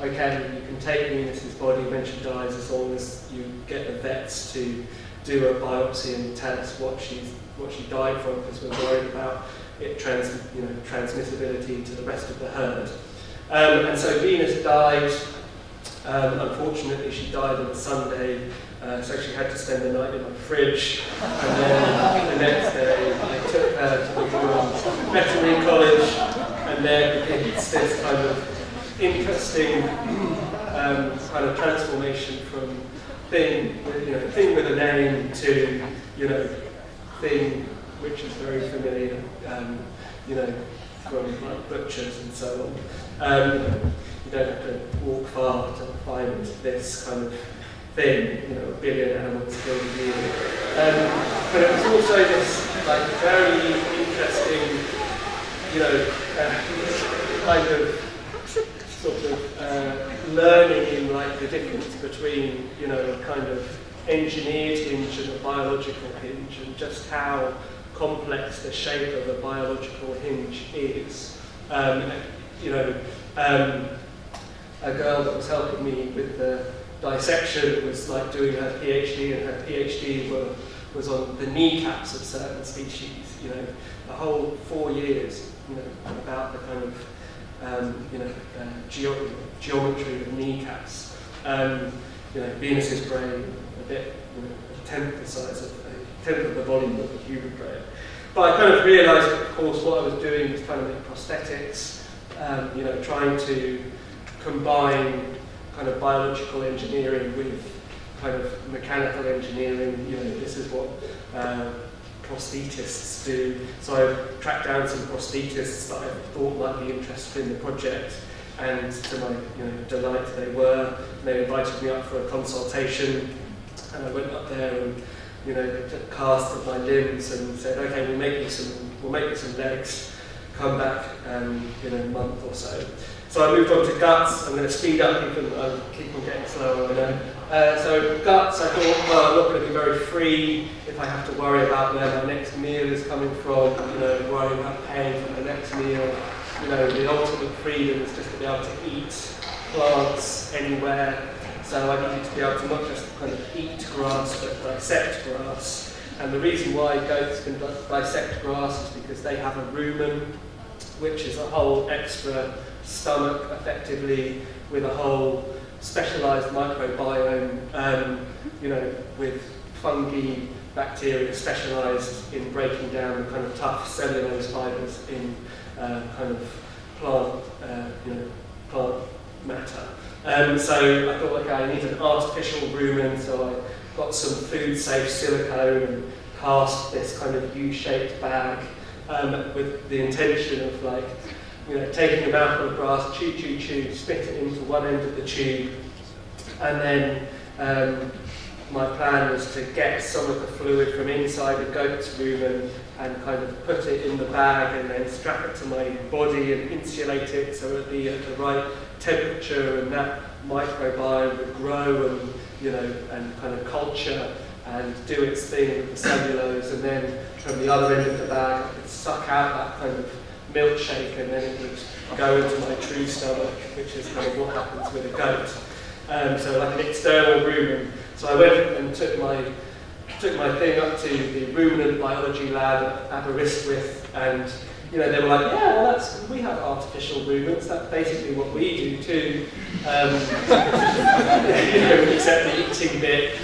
okay, you can take Venus's body when she dies, as long as you get the vets to do a biopsy and tell us what she died from, because we're worried about it transmissibility to the rest of the herd. And so Venus died. Unfortunately, she died on a Sunday, so she had to spend the night in my fridge. And then the next day, I took her to the veterinary college, and there begins this kind of interesting kind of transformation from thing with a name to thing which is very familiar, from like butchers and so on. You don't have to walk far to find this kind of thing, a billion animals killed a year. But it was also this like very interesting, kind of sort of learning in like the difference between a kind of engineered hinge and a biological hinge, and just how complex the shape of a biological hinge is. A girl that was helping me with the dissection was like doing her PhD, and her PhD was on the kneecaps of certain species. The whole 4 years, about the kind of geometry of kneecaps. Venus's brain, a bit, a tenth of the volume of the human brain. But I kind of realised that, of course, what I was doing was trying to make prosthetics, trying to combine kind of biological engineering with kind of mechanical engineering. This is what prosthetists do. So I tracked down some prosthetists that I thought might be interested in the project, and to my delight they were. And they invited me up for a consultation, and I went up there and they took a cast of my limbs and said, okay, we'll make you some legs, come back in a month or so. So I moved on to guts. I'm going to speed up, even I'll keep on getting slower, I know. So guts, I thought, well, I'm not going to be very free if I have to worry about where my next meal is coming from, worrying about paying for my next meal. The ultimate freedom is just to be able to eat plants anywhere. So I needed to be able to not just kind of eat grass, but dissect grass. And the reason why goats can dissect grass is because they have a rumen, which is a whole extra stomach, effectively, with a whole specialised microbiome, with fungi, bacteria specialised in breaking down the kind of tough cellulose fibres in kind of plant matter. So I thought, okay, I need an artificial rumen, so I got some food-safe silicone and cast this kind of U-shaped bag with the intention of taking a mouthful of grass, chew, spit it into one end of the tube, and then my plan was to get some of the fluid from inside the goat's rumen and kind of put it in the bag and then strap it to my body and insulate it so it would be at the right temperature, and that microbiome would grow and and kind of culture and do its thing with the cellulose, and then from the other end of the bag, it would suck out that kind of milkshake, and then it would go into my true stomach, which is kind of what happens with a goat. So like an external rumen. So I went and took my thing up to the ruminant biology lab at Aberystwyth, and they were like, yeah, well, we have artificial rumens. That's basically what we do too, except the eating bit.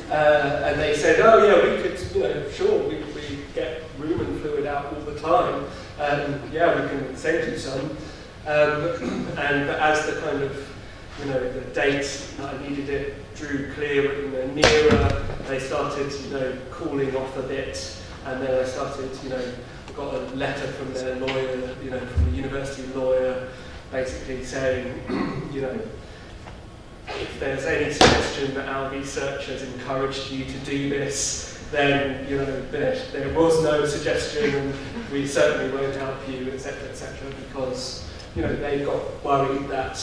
And they said, oh yeah, we could, sure, we get rumen fluid out all the time. Yeah, we can send you some. And as the kind of, the date that I needed it drew nearer, they started, cooling off a bit. And then I started, got a letter from their lawyer, from the university lawyer, basically saying, if there's any suggestion that our researchers encouraged you to do this, then there was no suggestion, and we certainly won't help you, etc., because they got worried that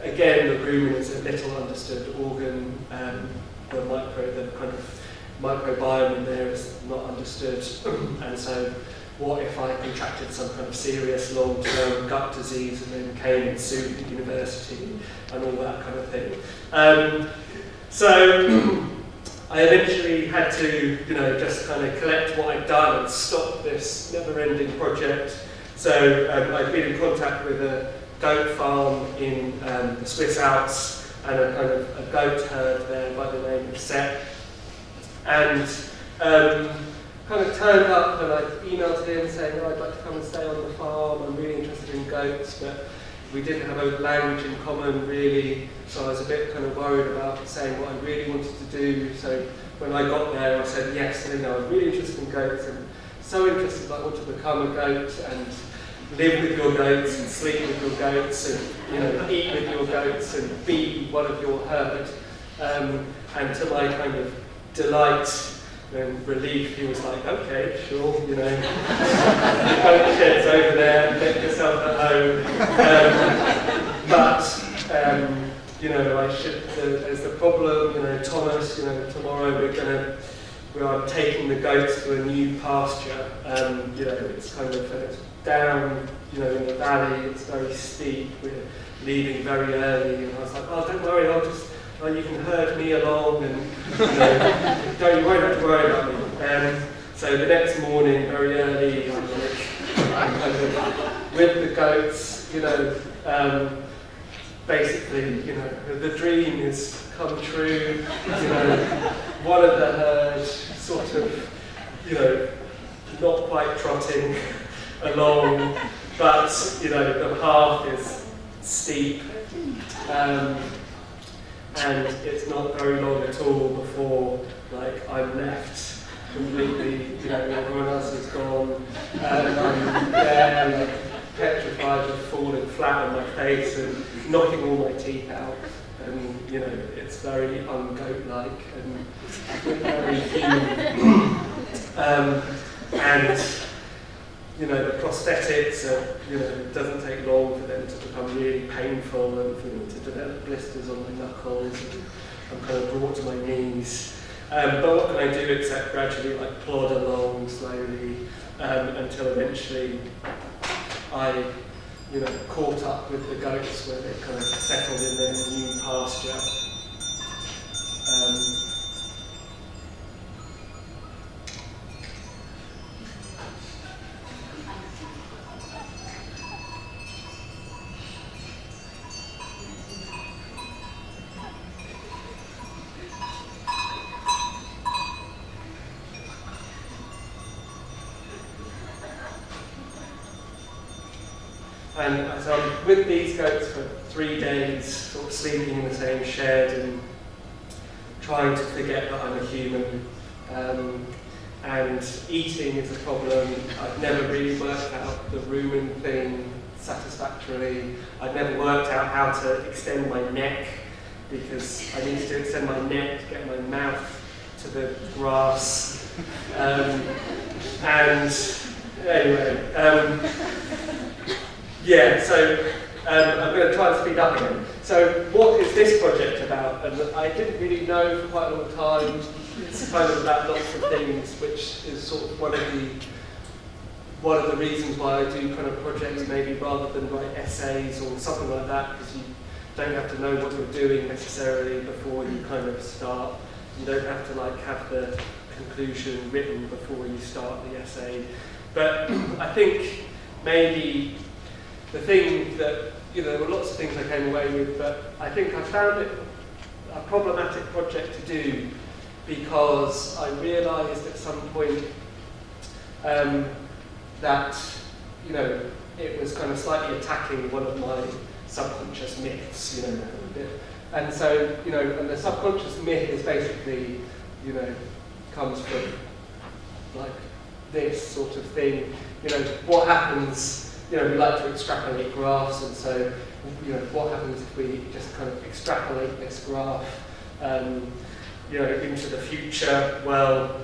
again the rumen is a little understood organ. The kind of microbiome in there is not understood, and so what if I contracted some kind of serious long-term gut disease and then came and sued the university and all that kind of thing. So I eventually had to, just kind of collect what I'd done and stop this never-ending project. So I'd been in contact with a goat farm in the Swiss Alps and a kind of a goat herd there by the name of Sepp. And kind of turned up and I emailed him saying, I'd like to come and stay on the farm, I'm really interested in goats, but we didn't have a language in common really, so I was a bit kind of worried about saying what I really wanted to do. So when I got there I said, yes, I'm really interested in goats, and so interested that I want to become a goat and live with your goats and sleep with your goats and eat with your goats and be one of your herd. And to my kind of delight and relief, he was like, okay, sure, the goat shed's over there, make yourself at home. But there's the problem, Thomas, tomorrow I'm taking the goats to a new pasture. It's kind of, it's down, in the valley, it's very steep, we're leaving very early, and I was like, oh, don't worry, you can herd me along, and you won't have to worry about me. So the next morning, very early, I'm kind of with the goats, basically, the dream has come true. One of the herd sort of, not quite trotting along, but the path is steep. And it's not very long at all before, I'm left completely, everyone else is gone, and I'm there, petrified and falling flat on my face and knocking all my teeth out, and, it's very un-goat-like and very human. And the prosthetics are, it doesn't take long for them to become really painful and for me to develop blisters on my knuckles, and I'm kind of brought to my knees. But what can I do except gradually plod along slowly until eventually I, caught up with the goats where they kind of settled in their new pasture. And so I'm with these goats for 3 days, sort of sleeping in the same shed and trying to forget that I'm a human. And eating is a problem. I've never really worked out the rumen thing satisfactorily. I've never worked out how to extend my neck, because I needed to extend my neck to get my mouth to the grass. And anyway, yeah, so I'm going to try and speed up again. So what is this project about? And I didn't really know for quite a long time. It's kind of about lots of things, which is sort of one of the reasons why I do kind of projects, maybe rather than write essays or something like that, because you don't have to know what you're doing necessarily before you kind of start. You don't have to like have the conclusion written before you start the essay. But I think maybe the thing that, there were lots of things I came away with, but I think I found it a problematic project to do because I realised at some point that, it was kind of slightly attacking one of my subconscious myths, and so, and the subconscious myth is basically, comes from like this sort of thing, what happens, we like to extrapolate graphs, and so, what happens if we just kind of extrapolate this graph, into the future? Well,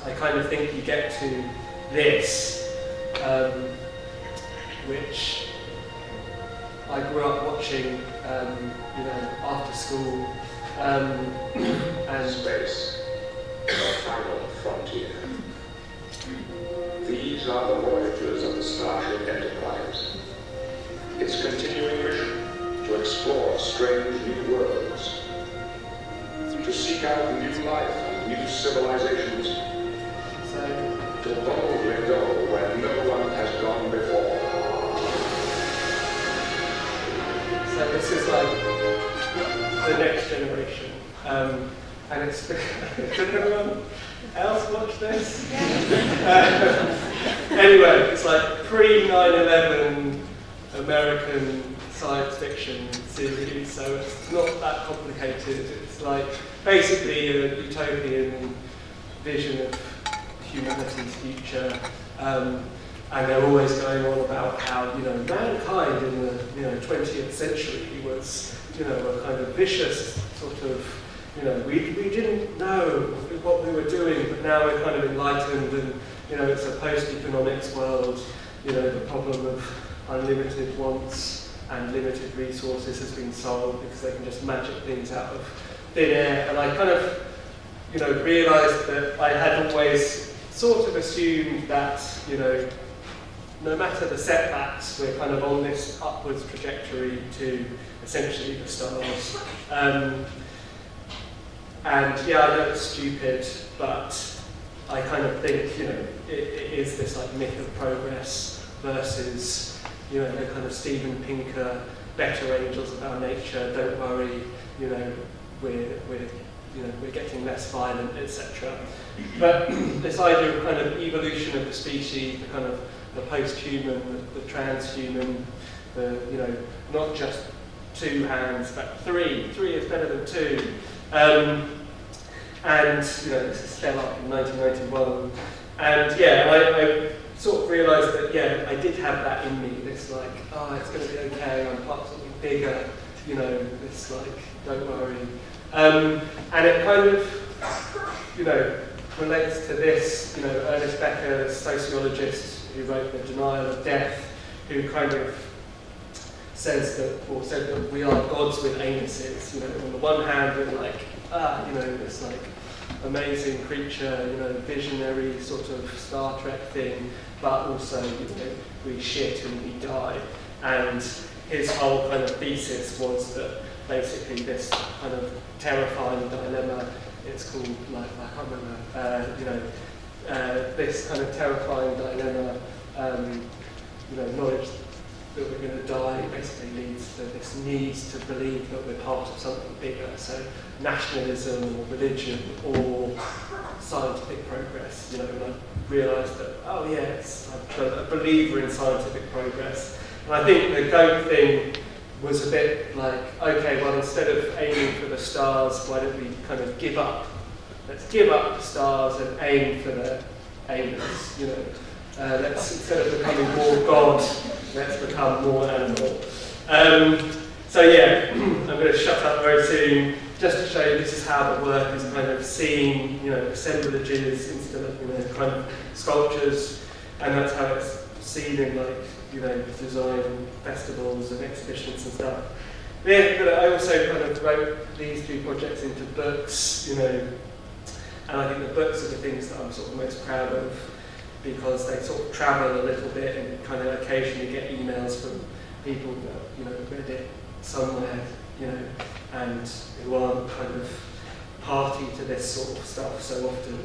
I kind of think you get to this, which I grew up watching, after school, and space, the final frontier. These are the voyages of the Starship Enterprise. Its continuing mission to explore strange new worlds, to seek out new life and new civilizations, to boldly go where no one has gone before. So this is like the next generation, and it's. Did everyone else watch this? Anyway, it's like pre-9/11 American science fiction series, so it's not that complicated. It's like basically a utopian vision of humanity's future. And they're always going on about how, mankind in the, 20th century was, a kind of vicious sort of, we didn't know what we were doing, but now we're kind of enlightened and, it's a post-economics world, the problem of unlimited wants and limited resources has been solved because they can just magic things out of thin air. And I kind of, realised that I had always sort of assumed that, no matter the setbacks, we're kind of on this upwards trajectory to essentially the stars. And yeah, I know it's stupid, but I kind of think, it is this like myth of progress versus, the kind of Steven Pinker, better angels of our nature, don't worry, we're getting less violent, etc. But this idea of kind of evolution of the species, the kind of the post-human, the transhuman, not just 2 hands, but 3. 3 is better than 2. And this is Stella in 1991. And yeah, I sort of realised that I did have that in me. This like, it's going to be okay. I'm part of something bigger. This like, don't worry. And it kind of, relates to this. Ernest Becker, the sociologist who wrote The Denial of Death, who kind of said that we are gods with anuses. On the one hand, we're like, this like amazing creature, visionary sort of Star Trek thing, but also, we shit and we die. And his whole kind of thesis was that basically this kind of terrifying dilemma, it's called, like, I can't remember, this kind of terrifying dilemma, knowledge that we're going to die basically leads to this need to believe that we're part of something bigger. So nationalism or religion or scientific progress, and I realised that, I'm a believer in scientific progress. And I think the goat thing was a bit like, okay, well, instead of aiming for the stars, why don't we kind of give up? Let's give up the stars and aim for the aimers, Let's, instead of becoming more God, let's become more animal. So yeah, I'm going to shut up very soon, just to show you this is how the work is kind of seeing, assemblages instead of, kind of sculptures, and that's how it's seen in like design festivals and exhibitions and stuff. Yeah, but I also kind of wrote these 2 projects into books, and I think the books are the things that I'm sort of most proud of, because they sort of travel a little bit and kind of occasionally get emails from people that read it somewhere, and who aren't kind of party to this sort of stuff so often.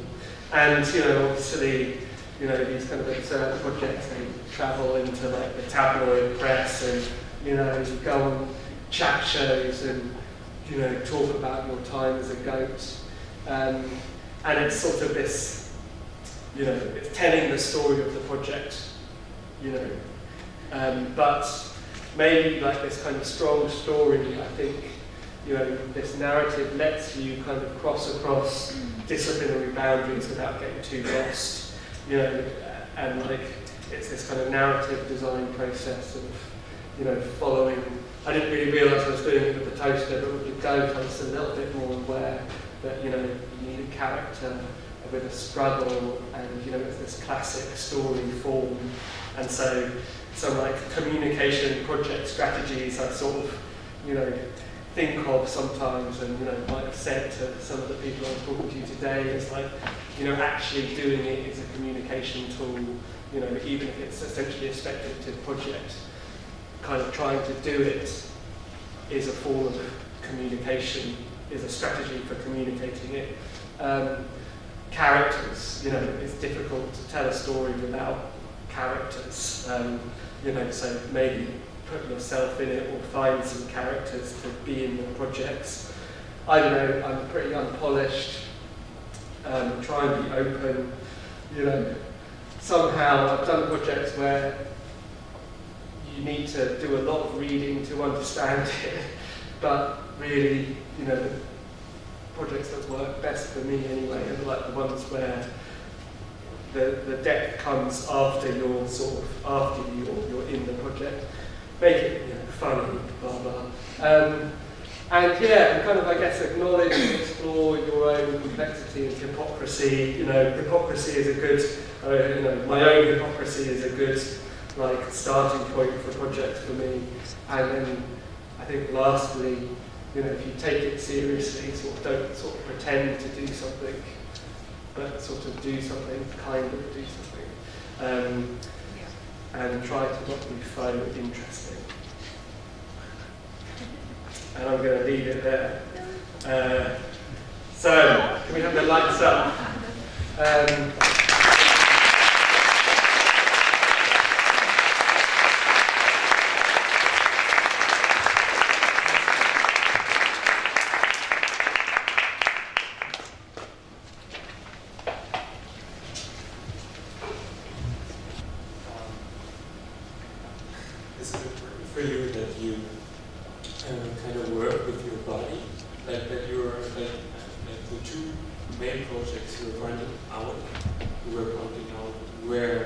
And obviously, these kind of absurd projects, they travel into like the tabloid press, and you go on chat shows and talk about your time as a goat, and it's sort of this, it's telling the story of the project, but maybe like this kind of strong story, I think, this narrative lets you kind of cross across disciplinary boundaries without getting too lost, and like it's this kind of narrative design process of, following. I didn't really realise I was doing it with the toaster, but with the goat I was a little bit more aware that, you need a character with a struggle, and, it's this classic story form. And so some like communication project strategies I sort of, think of sometimes, and might have said to some of the people I'm talking to today, is like, actually doing it is a communication tool, even if it's essentially a speculative project. Kind of trying to do it is a form of communication, is a strategy for communicating it. Characters, it's difficult to tell a story without characters, so maybe put yourself in it or find some characters to be in your projects. I don't know, I'm pretty unpolished, try and be open, somehow I've done projects where you need to do a lot of reading to understand it, but really, the projects that work best for me anyway are like the ones where the depth comes after you're in the project. Make it funny, blah blah. And kind of, I guess, acknowledge and explore your own complexity and hypocrisy. Hypocrisy is a good, my own hypocrisy is a good like starting point for projects for me. And then I think lastly, if you take it seriously, don't pretend to do something, but sort of do something, kind of do something. And try to not be faux interesting. And I'm going to leave it there. So, can we have the lights up? Is it for you that you kind of work with your body, like that you're like the 2 main projects you were pointing out, where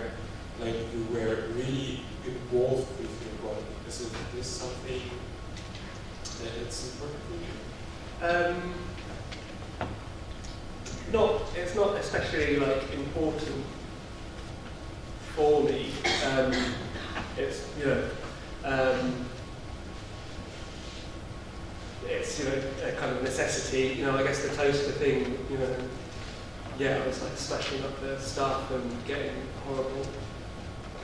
like you were really involved with your body? Is this something that it's important for you? It's not especially like important for me. It's it's a kind of necessity. I guess the toaster thing. I was like smashing up the stuff and getting horrible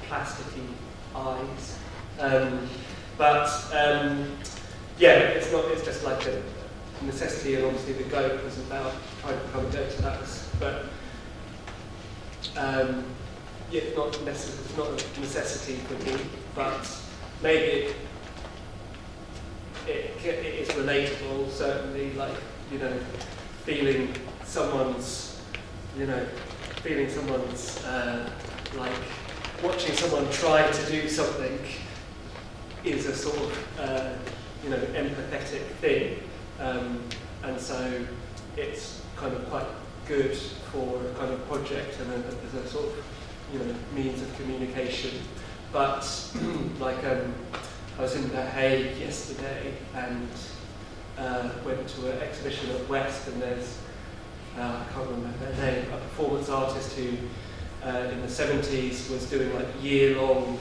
plasticky eyes. It's not. It's just like a necessity, and obviously the goat was about trying to become a goat, so that was. But it's not a necessity for me, but maybe it is relatable, certainly, like, feeling someone's, like, watching someone try to do something is a sort of, empathetic thing. And so it's kind of quite good for a kind of project and as a sort of, means of communication. But like I was in The Hague yesterday and went to an exhibition at West, and there's I can't remember their name, a performance artist who in the 70s was doing like year-long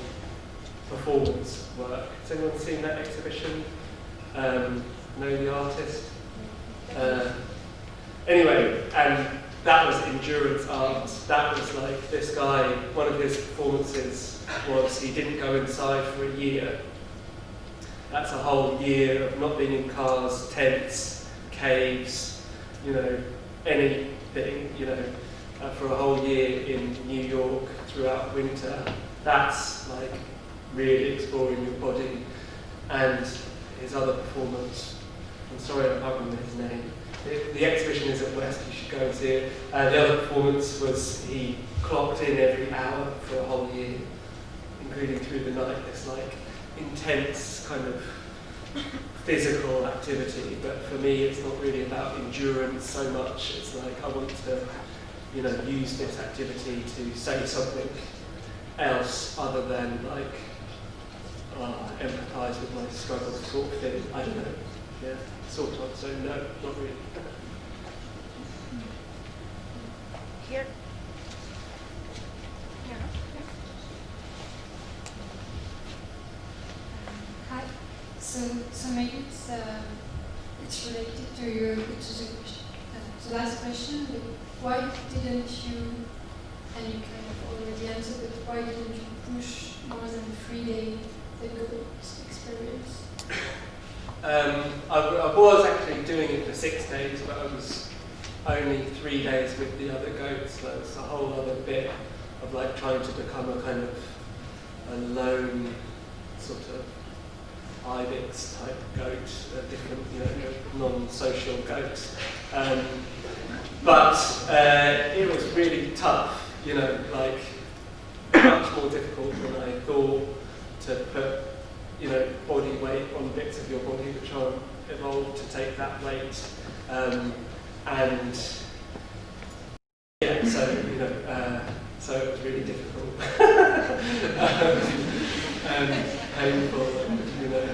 performance work. Has anyone seen that exhibition? Know the artist? Anyway, and that was endurance art. That was like this guy, one of his performances was he didn't go inside for a year. That's a whole year of not being in cars, tents, caves, you know, anything, you know, for a whole year in New York throughout winter. That's like really exploring your body. And his other performance, I'm sorry I can't remember his name. The exhibition is at West, you should go and see it. The other performance was he clocked in every hour for a whole year, including through the night. This like intense kind of physical activity, but for me it's not really about endurance so much. It's like I want to, you know, use this activity to say something else other than like empathise with my struggle sort of thing. I don't know. Yeah, sort of. So no, not really. Here. Yeah. Hi. So maybe it's related to the last question. Like, why didn't you? And you kind of already answered, but why didn't you push more than 3 days the goat experience? I was actually doing it for 6 days, but I was only 3 days with the other goats, so it's a whole other bit of like trying to become a kind of a lone sort of ibex type goat, a different, you know, non-social goat. But it was really tough, you know, like much more difficult than I thought to put, you know, body weight on bits of your body which aren't evolved to take that weight. And yeah, so, you know, so it was really difficult. Painful, you know.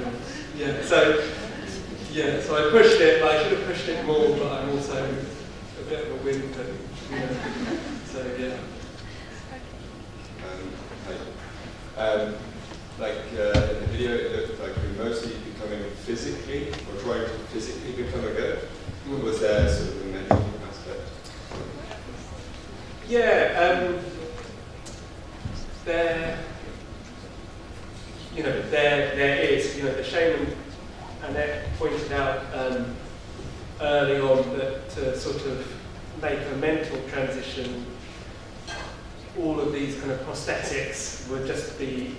Yeah, so I pushed it, but I should have pushed it more, but I'm also a bit of a wimp, you know. So yeah. Like in the video, it looked like you're mostly becoming physically, or trying to physically become a goat. Was there sort of a mental aspect? Yeah, there is, you know, the shaman Annette pointed out early on that to sort of make a mental transition, all of these kind of prosthetics would just be,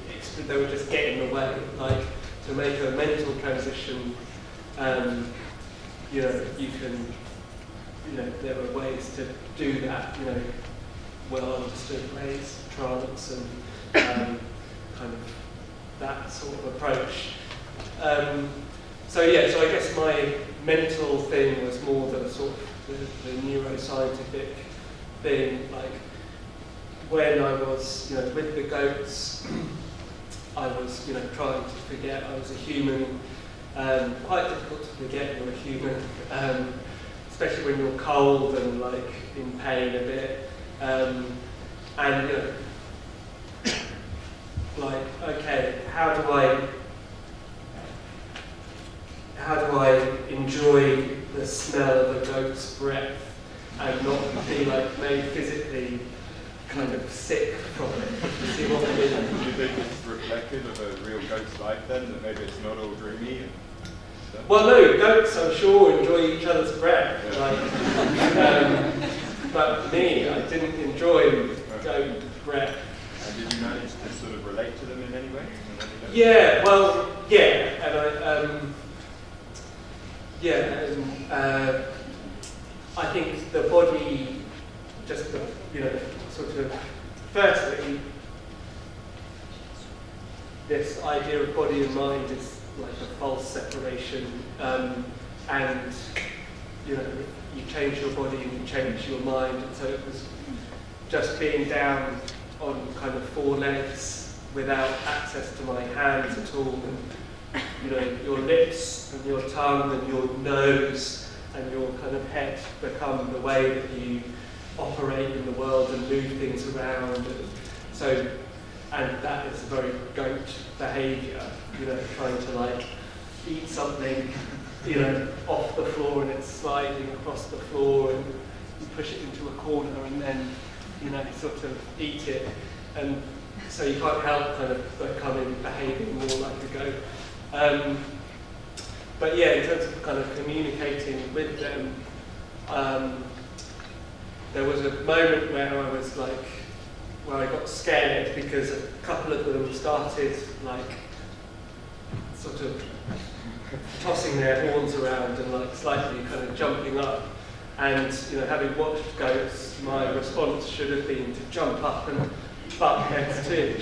they would just get in the way. Like, to make a mental transition, you know, you can, you know, there are ways to do that, you know, well understood ways, trance and kind of that sort of approach. So yeah, so I guess my mental thing was more the sort of the neuroscientific thing, like, when I was, you know, with the goats, I was, you know, trying to forget I was a human. Quite difficult to forget you're a human, especially when you're cold and like in pain a bit. And you know, like, okay, how do I enjoy the smell of a goat's breath and not be like made physically kind of sick from it? You see what I mean? Do you think it's reflective of a real goat's life then, that maybe it's not all dreamy? And stuff? Well, no, goats I'm sure enjoy each other's breath. Like, but me, I didn't enjoy goat breath. And did you manage to sort of relate to them in any way? Yeah, well, yeah, and I think the body, just the, you know, sort of, firstly, this idea of body and mind is like a false separation, and you know, you change your body and you change your mind, and so it was just being down on kind of 4 legs without access to my hands at all, and you know, your lips and your tongue and your nose and your kind of head become the way that you operate in the world and move things around. And so, and that is very goat behaviour, you know, trying to like eat something, you know, off the floor and it's sliding across the floor and you push it into a corner and then, you know, sort of eat it. And so you can't help kind of behaving more like a goat. But yeah, in terms of kind of communicating with them, there was a moment where I was like, where I got scared because a couple of them started like sort of tossing their horns around and like slightly kind of jumping up. And you know, having watched goats, my response should have been to jump up and butt heads too,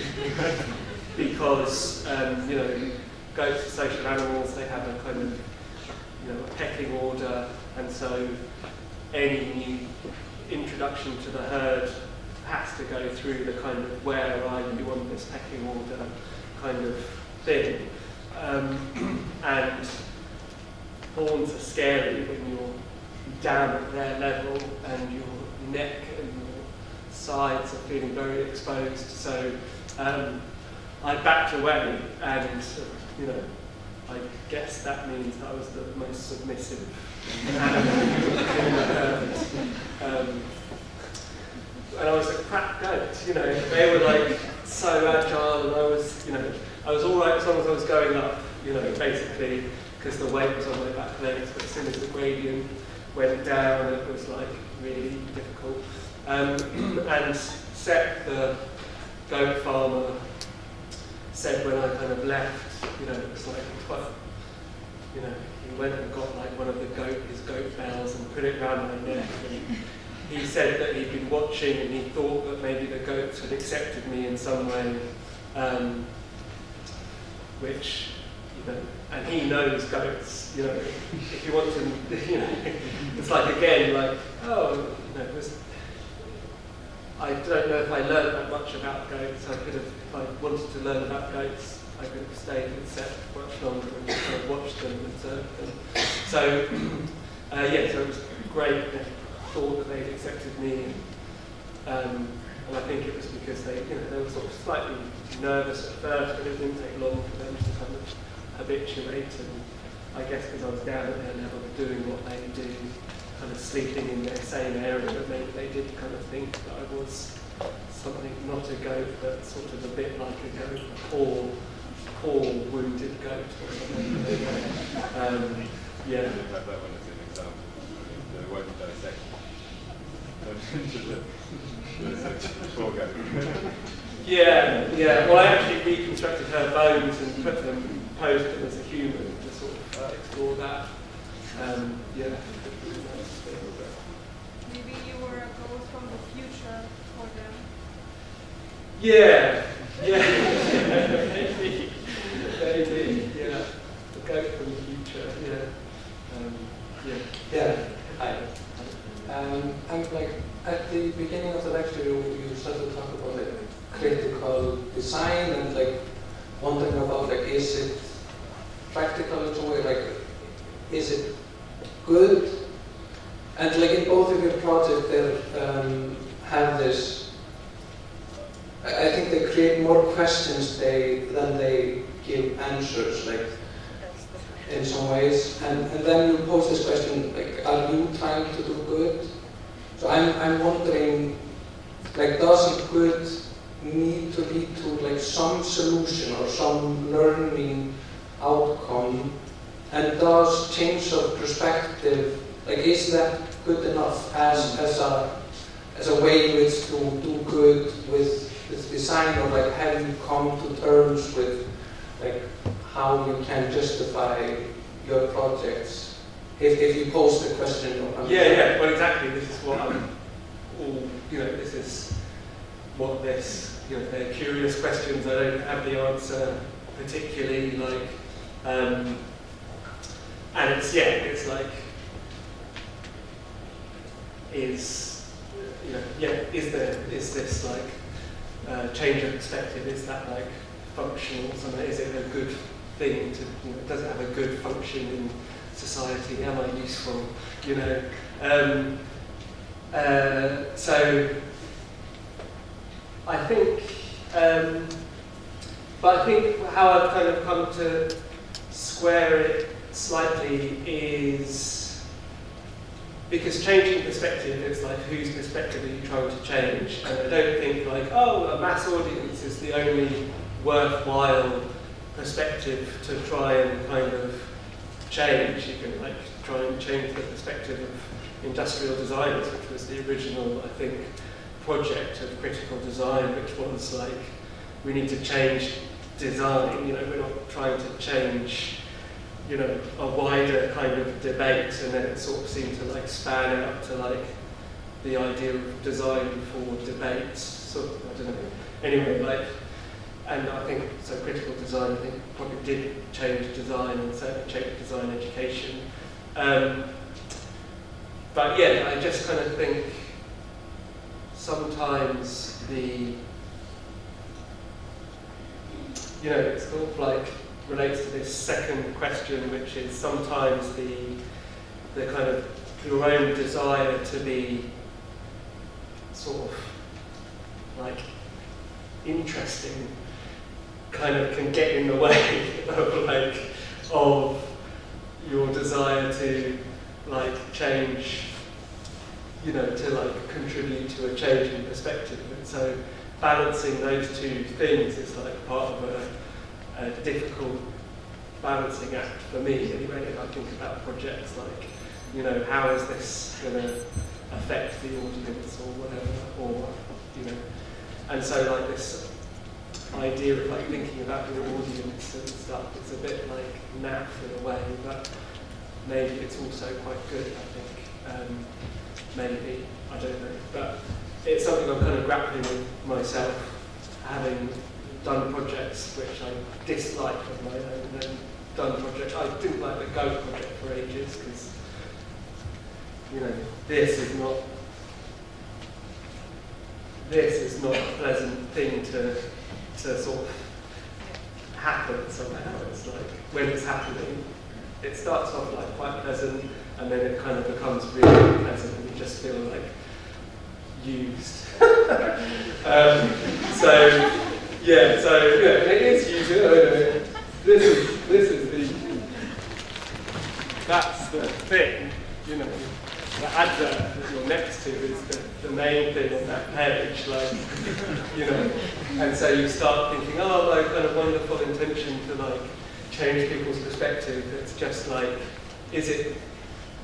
because you know, goats are social animals. They have a kind of, you know, a pecking order, and so any new introduction to the herd has to go through the kind of where are you on this pecking order kind of thing. And horns are scary when you're down at their level and your neck and your sides are feeling very exposed. So I backed away, and you know, I guess that means I was the most submissive animal in the herd. And I was a crap goat, you know. They were like so agile, and I was, you know, I was all right as long as I was going up, you know, basically, because the weight was on my back legs. But as soon as the gradient went down, it was like really difficult. And Seth, the goat farmer, said when I kind of left, you know, it was like, you know, he went and got like one of his goat bells and put it around my neck. And he said that he'd been watching and he thought that maybe the goats had accepted me in some way, which, you know, and he knows goats, you know, if you want to, you know, it's like again, like, oh, you know, I don't know if I learned that much about goats. I could have, if I wanted to learn about goats, I could have stayed and sat much longer and kind of watched them and observed them. So, yeah, so it was great. They thought that they'd accepted me, and I think it was because they, you know, they were sort of slightly nervous at first, but it didn't take long for them to kind of habituate. And I guess because I was down at their level, doing what they do, kind of sleeping in their same area, but maybe they did kind of think that I was something, not a goat, but sort of a bit like a goat, a poor wounded goat or something. Yeah. I didn't have that one as an example. There won't be dissection. Poor goat. Yeah, yeah. Well, I actually reconstructed her bones and put them, posed them as a human to sort of explore that. Yeah. Maybe you were a ghost from the future for them. Yeah, yeah. Maybe, yeah. The goat from the future, yeah. Yeah. Yeah. Hi. I'm like, at the beginning of the lecture, you started to talk about like critical design and like wondering about like, is it practical in some way, like, is it good? And like in both of your projects, they have this, I think they create more questions than they give answers, like, in some ways. And then you pose this question, like, are you trying to do good? So I'm wondering, like, does good need to lead to like some solution or some learning outcome? And does change of perspective, like, is that good enough as a way in which to do good with design, or like have you come to terms with like how you can justify your projects if you pose the question? Yeah. Well, exactly. This is what I'm all. You know, this is what this. You know, they're curious questions. I don't have the answer particularly. Like, and it's it's like, is this like change of perspective? Is that like functional? Something? Is it a good thing to? You know, does it have a good function in society? Am I useful? You know. So I think But I think how I've kind of come to square it slightly is because changing perspective is like, whose perspective are you trying to change? And I don't think like, oh, a mass audience is the only worthwhile perspective to try and kind of change. You can like try and change the perspective of industrial designers, which was the original, I think, project of critical design, which was like, we need to change design, you know, we're not trying to change, you know, a wider kind of debate, and then it sort of seemed to like span out to like the idea of design for debates, sort of, I don't know. Anyway, like, and I think, so critical design, I think, probably did change design and certainly changed design education. But yeah, I just kind of think sometimes the, you know, it's sort of like relates to this second question, which is sometimes the kind of your own desire to be sort of like interesting kind of can get in the way of like of your desire to like change, you know, to like contribute to a change in perspective. And so balancing those two things is like part of a difficult balancing act for me anyway. If I think about projects like, you know, how is this going to affect the audience or whatever, or, you know, and so like this idea of like thinking about your audience and stuff, it's a bit like naff in a way, but maybe it's also quite good, I think. Maybe, I don't know, but it's something I'm kind of grappling with myself, having done projects which I dislike of my own, and then done projects. I didn't like the Go project for ages because, you know, this is not a pleasant thing to sort of happen somehow. It's like when it's happening, it starts off like quite pleasant, and then it kind of becomes really pleasant, and you just feel like used. It is used. This is that's the thing, you know. The advert that you're next to is the main thing on that page, like, you know. And so you start thinking, oh, like kind of wonderful intention to like change people's perspective. It's just like, is it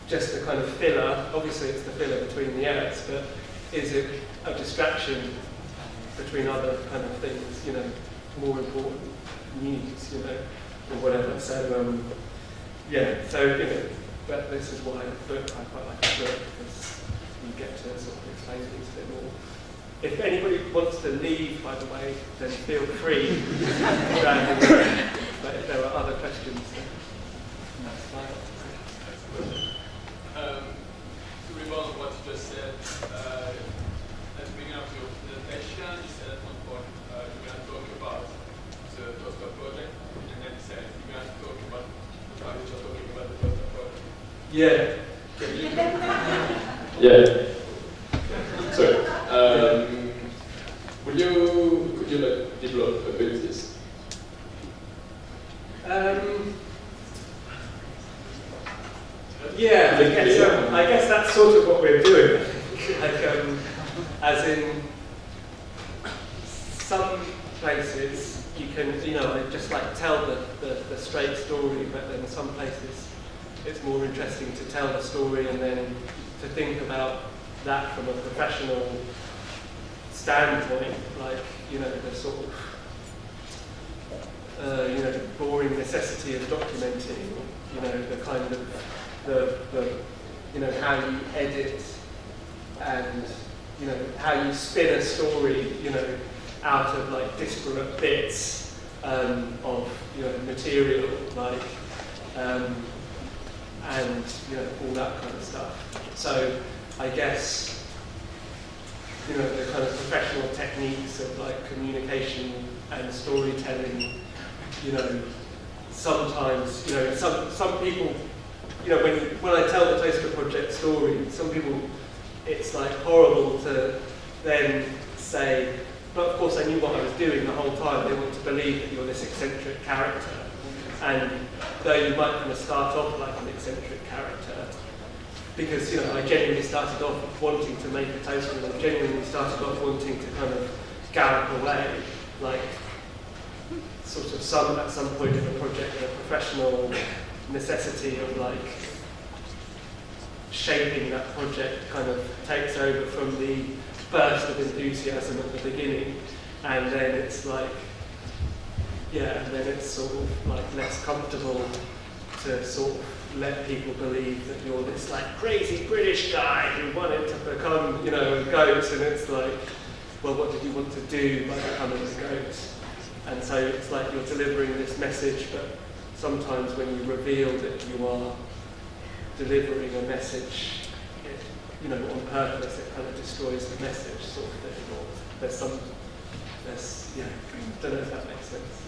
just a kind of filler? Obviously it's the filler between the ads, but is it a distraction between other kind of things, you know, more important news, you know, or whatever. So, you know, but this is why I quite like the book, because you get to sort of explain things a bit more. If anybody wants to leave, by the way, then feel free. But if there are other questions, then that's fine. To rebound on what you just said, at the beginning of your presentation, you said at one point you were going to talk about the Tosca project, and then you said you're going to talk about the fact that you're talking about the Tosca project. Yeah. Yeah. So, could you like develop a bit this? Yeah, I guess that's sort of what we're doing. Like, as in some places you can, you know, just like tell the straight story, but then some places it's more interesting to tell the story and then to think about that from a professional standpoint, like, you know, the sort of, you know, the boring necessity of documenting, you know, the kind of, the you know, how you edit and, you know, how you spin a story, you know, out of like disparate bits of, you know, material, like, and, you know, all that kind of stuff. So I guess, you know, the kind of professional techniques of like communication and storytelling, you know, sometimes, you know, some people, you know, when I tell the Toaster Project story, some people, it's like horrible to then say, but of course I knew what I was doing the whole time. They want to believe that you're this eccentric character. And though you might kind of start off like an eccentric character, because I genuinely started off wanting to make a toast, and I genuinely started off wanting to kind of gallop away, like sort of at some point in the project, a professional necessity of like shaping that project kind of takes over from the burst of enthusiasm at the beginning, and then it's like, and then it's sort of like less comfortable to sort of let people believe that you're this like crazy British guy who wanted to become, a goat, and it's like, well, what did you want to do by becoming a goat? And so it's like you're delivering this message, but sometimes when you reveal that you are delivering a message, on purpose, it kind of destroys the message, sort of thing. Or there's don't know if that makes sense.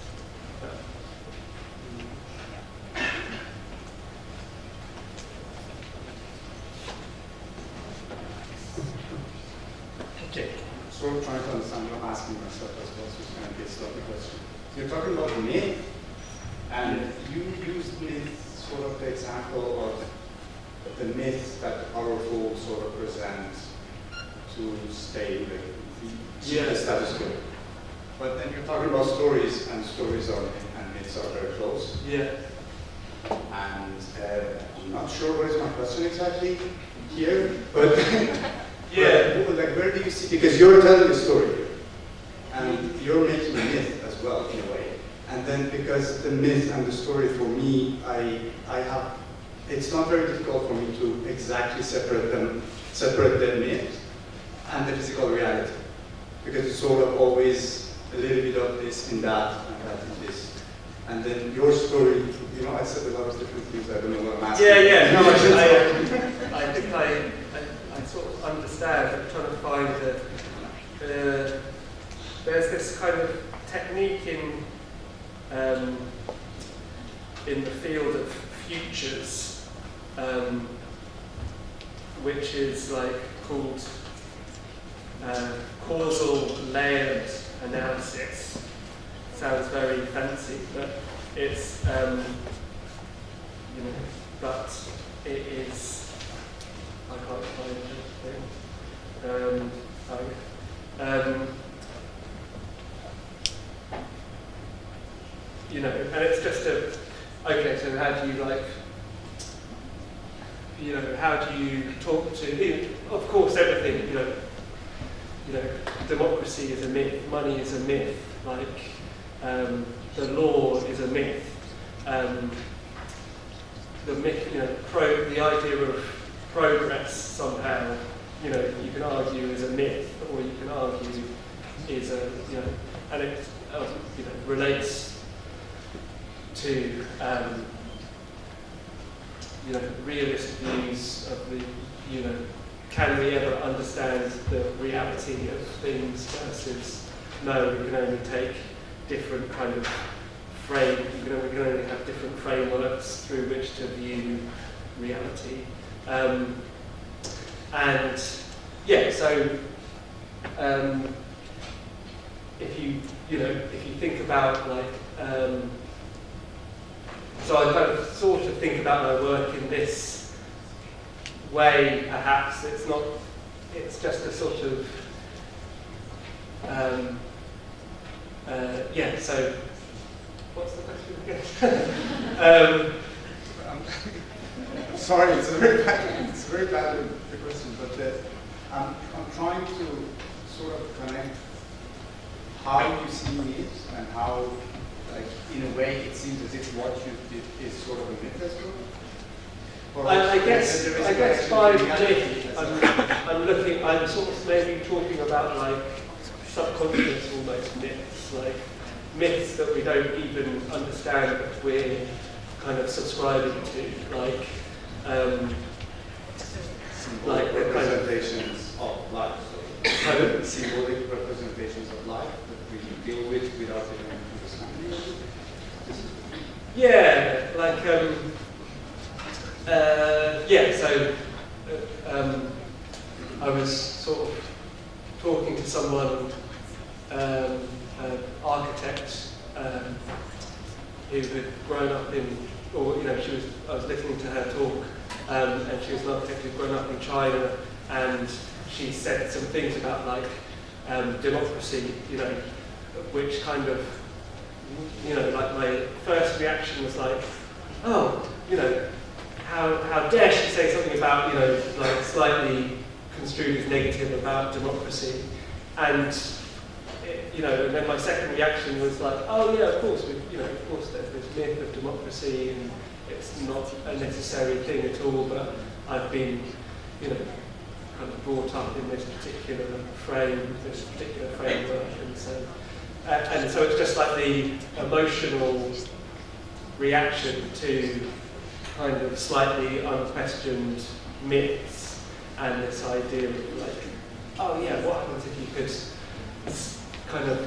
Okay, sort of trying to understand, I'm asking myself as well, so it's going to be a sloppy question. You're talking about myth, and you used myth sort of the example of the myth that the powerful sort of present to stay with the status quo. But then you're talking about stories, and stories and myths are very close. Yeah. And I'm not sure what is my question exactly here, but like where do you see? Because you're telling a story here, and you're making a myth as well in a way. And then because the myth and the story for me, it's not very difficult for me to exactly separate the myth and the physical reality, because it's sort of always a little bit of this in that, and that in this. And then your story, I said a lot of different things, I don't know what I'm asking. No, I think I sort of understand. I'm trying to find there's this kind of technique in the field of futures, which is like called causal layered analysis. Sounds very fancy, but it's but it is. I can't find anything. And it's just okay. So how do you how do you talk to? Of course, everything. Democracy is a myth. Money is a myth. The law is a myth. The myth, the idea of progress somehow, you can argue is a myth, or you can argue is and it, relates to, realist views of the, can we ever understand the reality of things versus no, we can only take different kind of frame, we can only have different frameworks through which to view reality. If you think about so I kind of sort of think about my work in this way, perhaps. It's just a sort of, so what's the question again? Sorry, it's very bad the question, but I'm trying to sort of connect how you see it and how, in a way, it seems as if what you did is sort of a myth as well. I guess by myth, I'm sort of maybe talking about subconscious almost myths, myths that we don't even understand but we're kind of subscribing to, symbolic representations of life. Symbolic representations of life that we deal with without even understanding. I was sort of talking to someone an architect who had grown up in, or I was listening to her talk, and she was an architect who'd grown up in China, and she said some things about like democracy, which kind of, like my first reaction was like, oh, how dare she say something about, like slightly construed as negative about democracy, and and then my second reaction was like, oh yeah, of course, of course there's this myth of democracy, and it's not a necessary thing at all, but I've been, kind of brought up in this particular framework, and so it's just like the emotional reaction to kind of slightly unquestioned myths and this idea of like, oh yeah, what happens if you could kind of,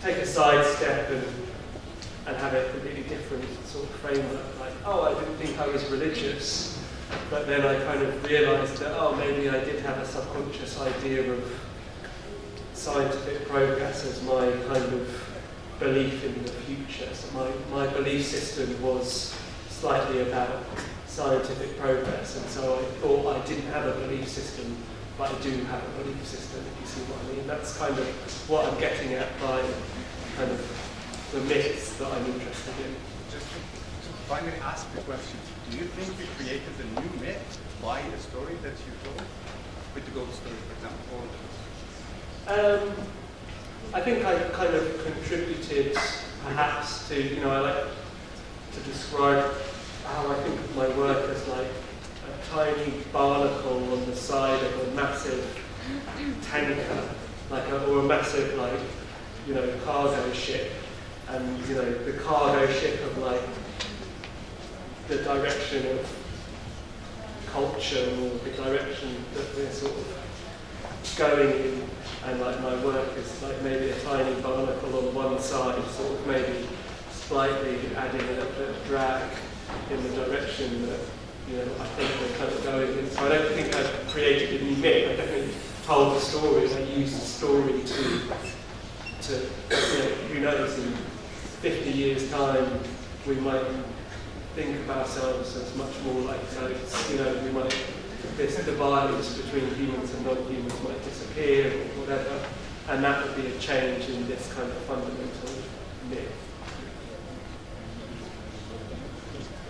take a side step and have a completely different sort of framework. Like, oh, I didn't think I was religious, but then I kind of realised that, oh, maybe I did have a subconscious idea of scientific progress as my kind of belief in the future. So my belief system was slightly about scientific progress, and so I thought I didn't have a belief system, but I do have a belief system, if you see what I mean. That's kind of what I'm getting at by kind of the myths that I'm interested in. Just to finally ask the question, do you think you created a new myth by the story that you told? With the ghost story, for example? I think I kind of contributed perhaps to, I like to describe how I think of my work as like a tiny barnacle on the side of a massive tanker, or a massive cargo ship, and the cargo ship of like the direction of culture or the direction that we're sort of going in, and like my work is like maybe a tiny barnacle on one side, sort of maybe slightly adding a little bit of drag in the direction that I think we're kind of going in. So I don't think I've created a new myth. I definitely told the story. I used the story to who knows, in 50 years' time, we might think of ourselves as much more like goats. We might, this divides between humans and non-humans might disappear or whatever, and that would be a change in this kind of fundamental myth.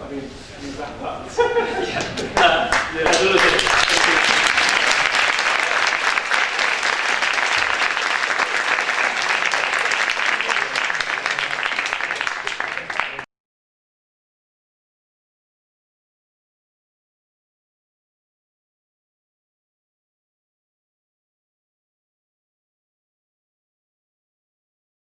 I mean, you wrap up. Yeah.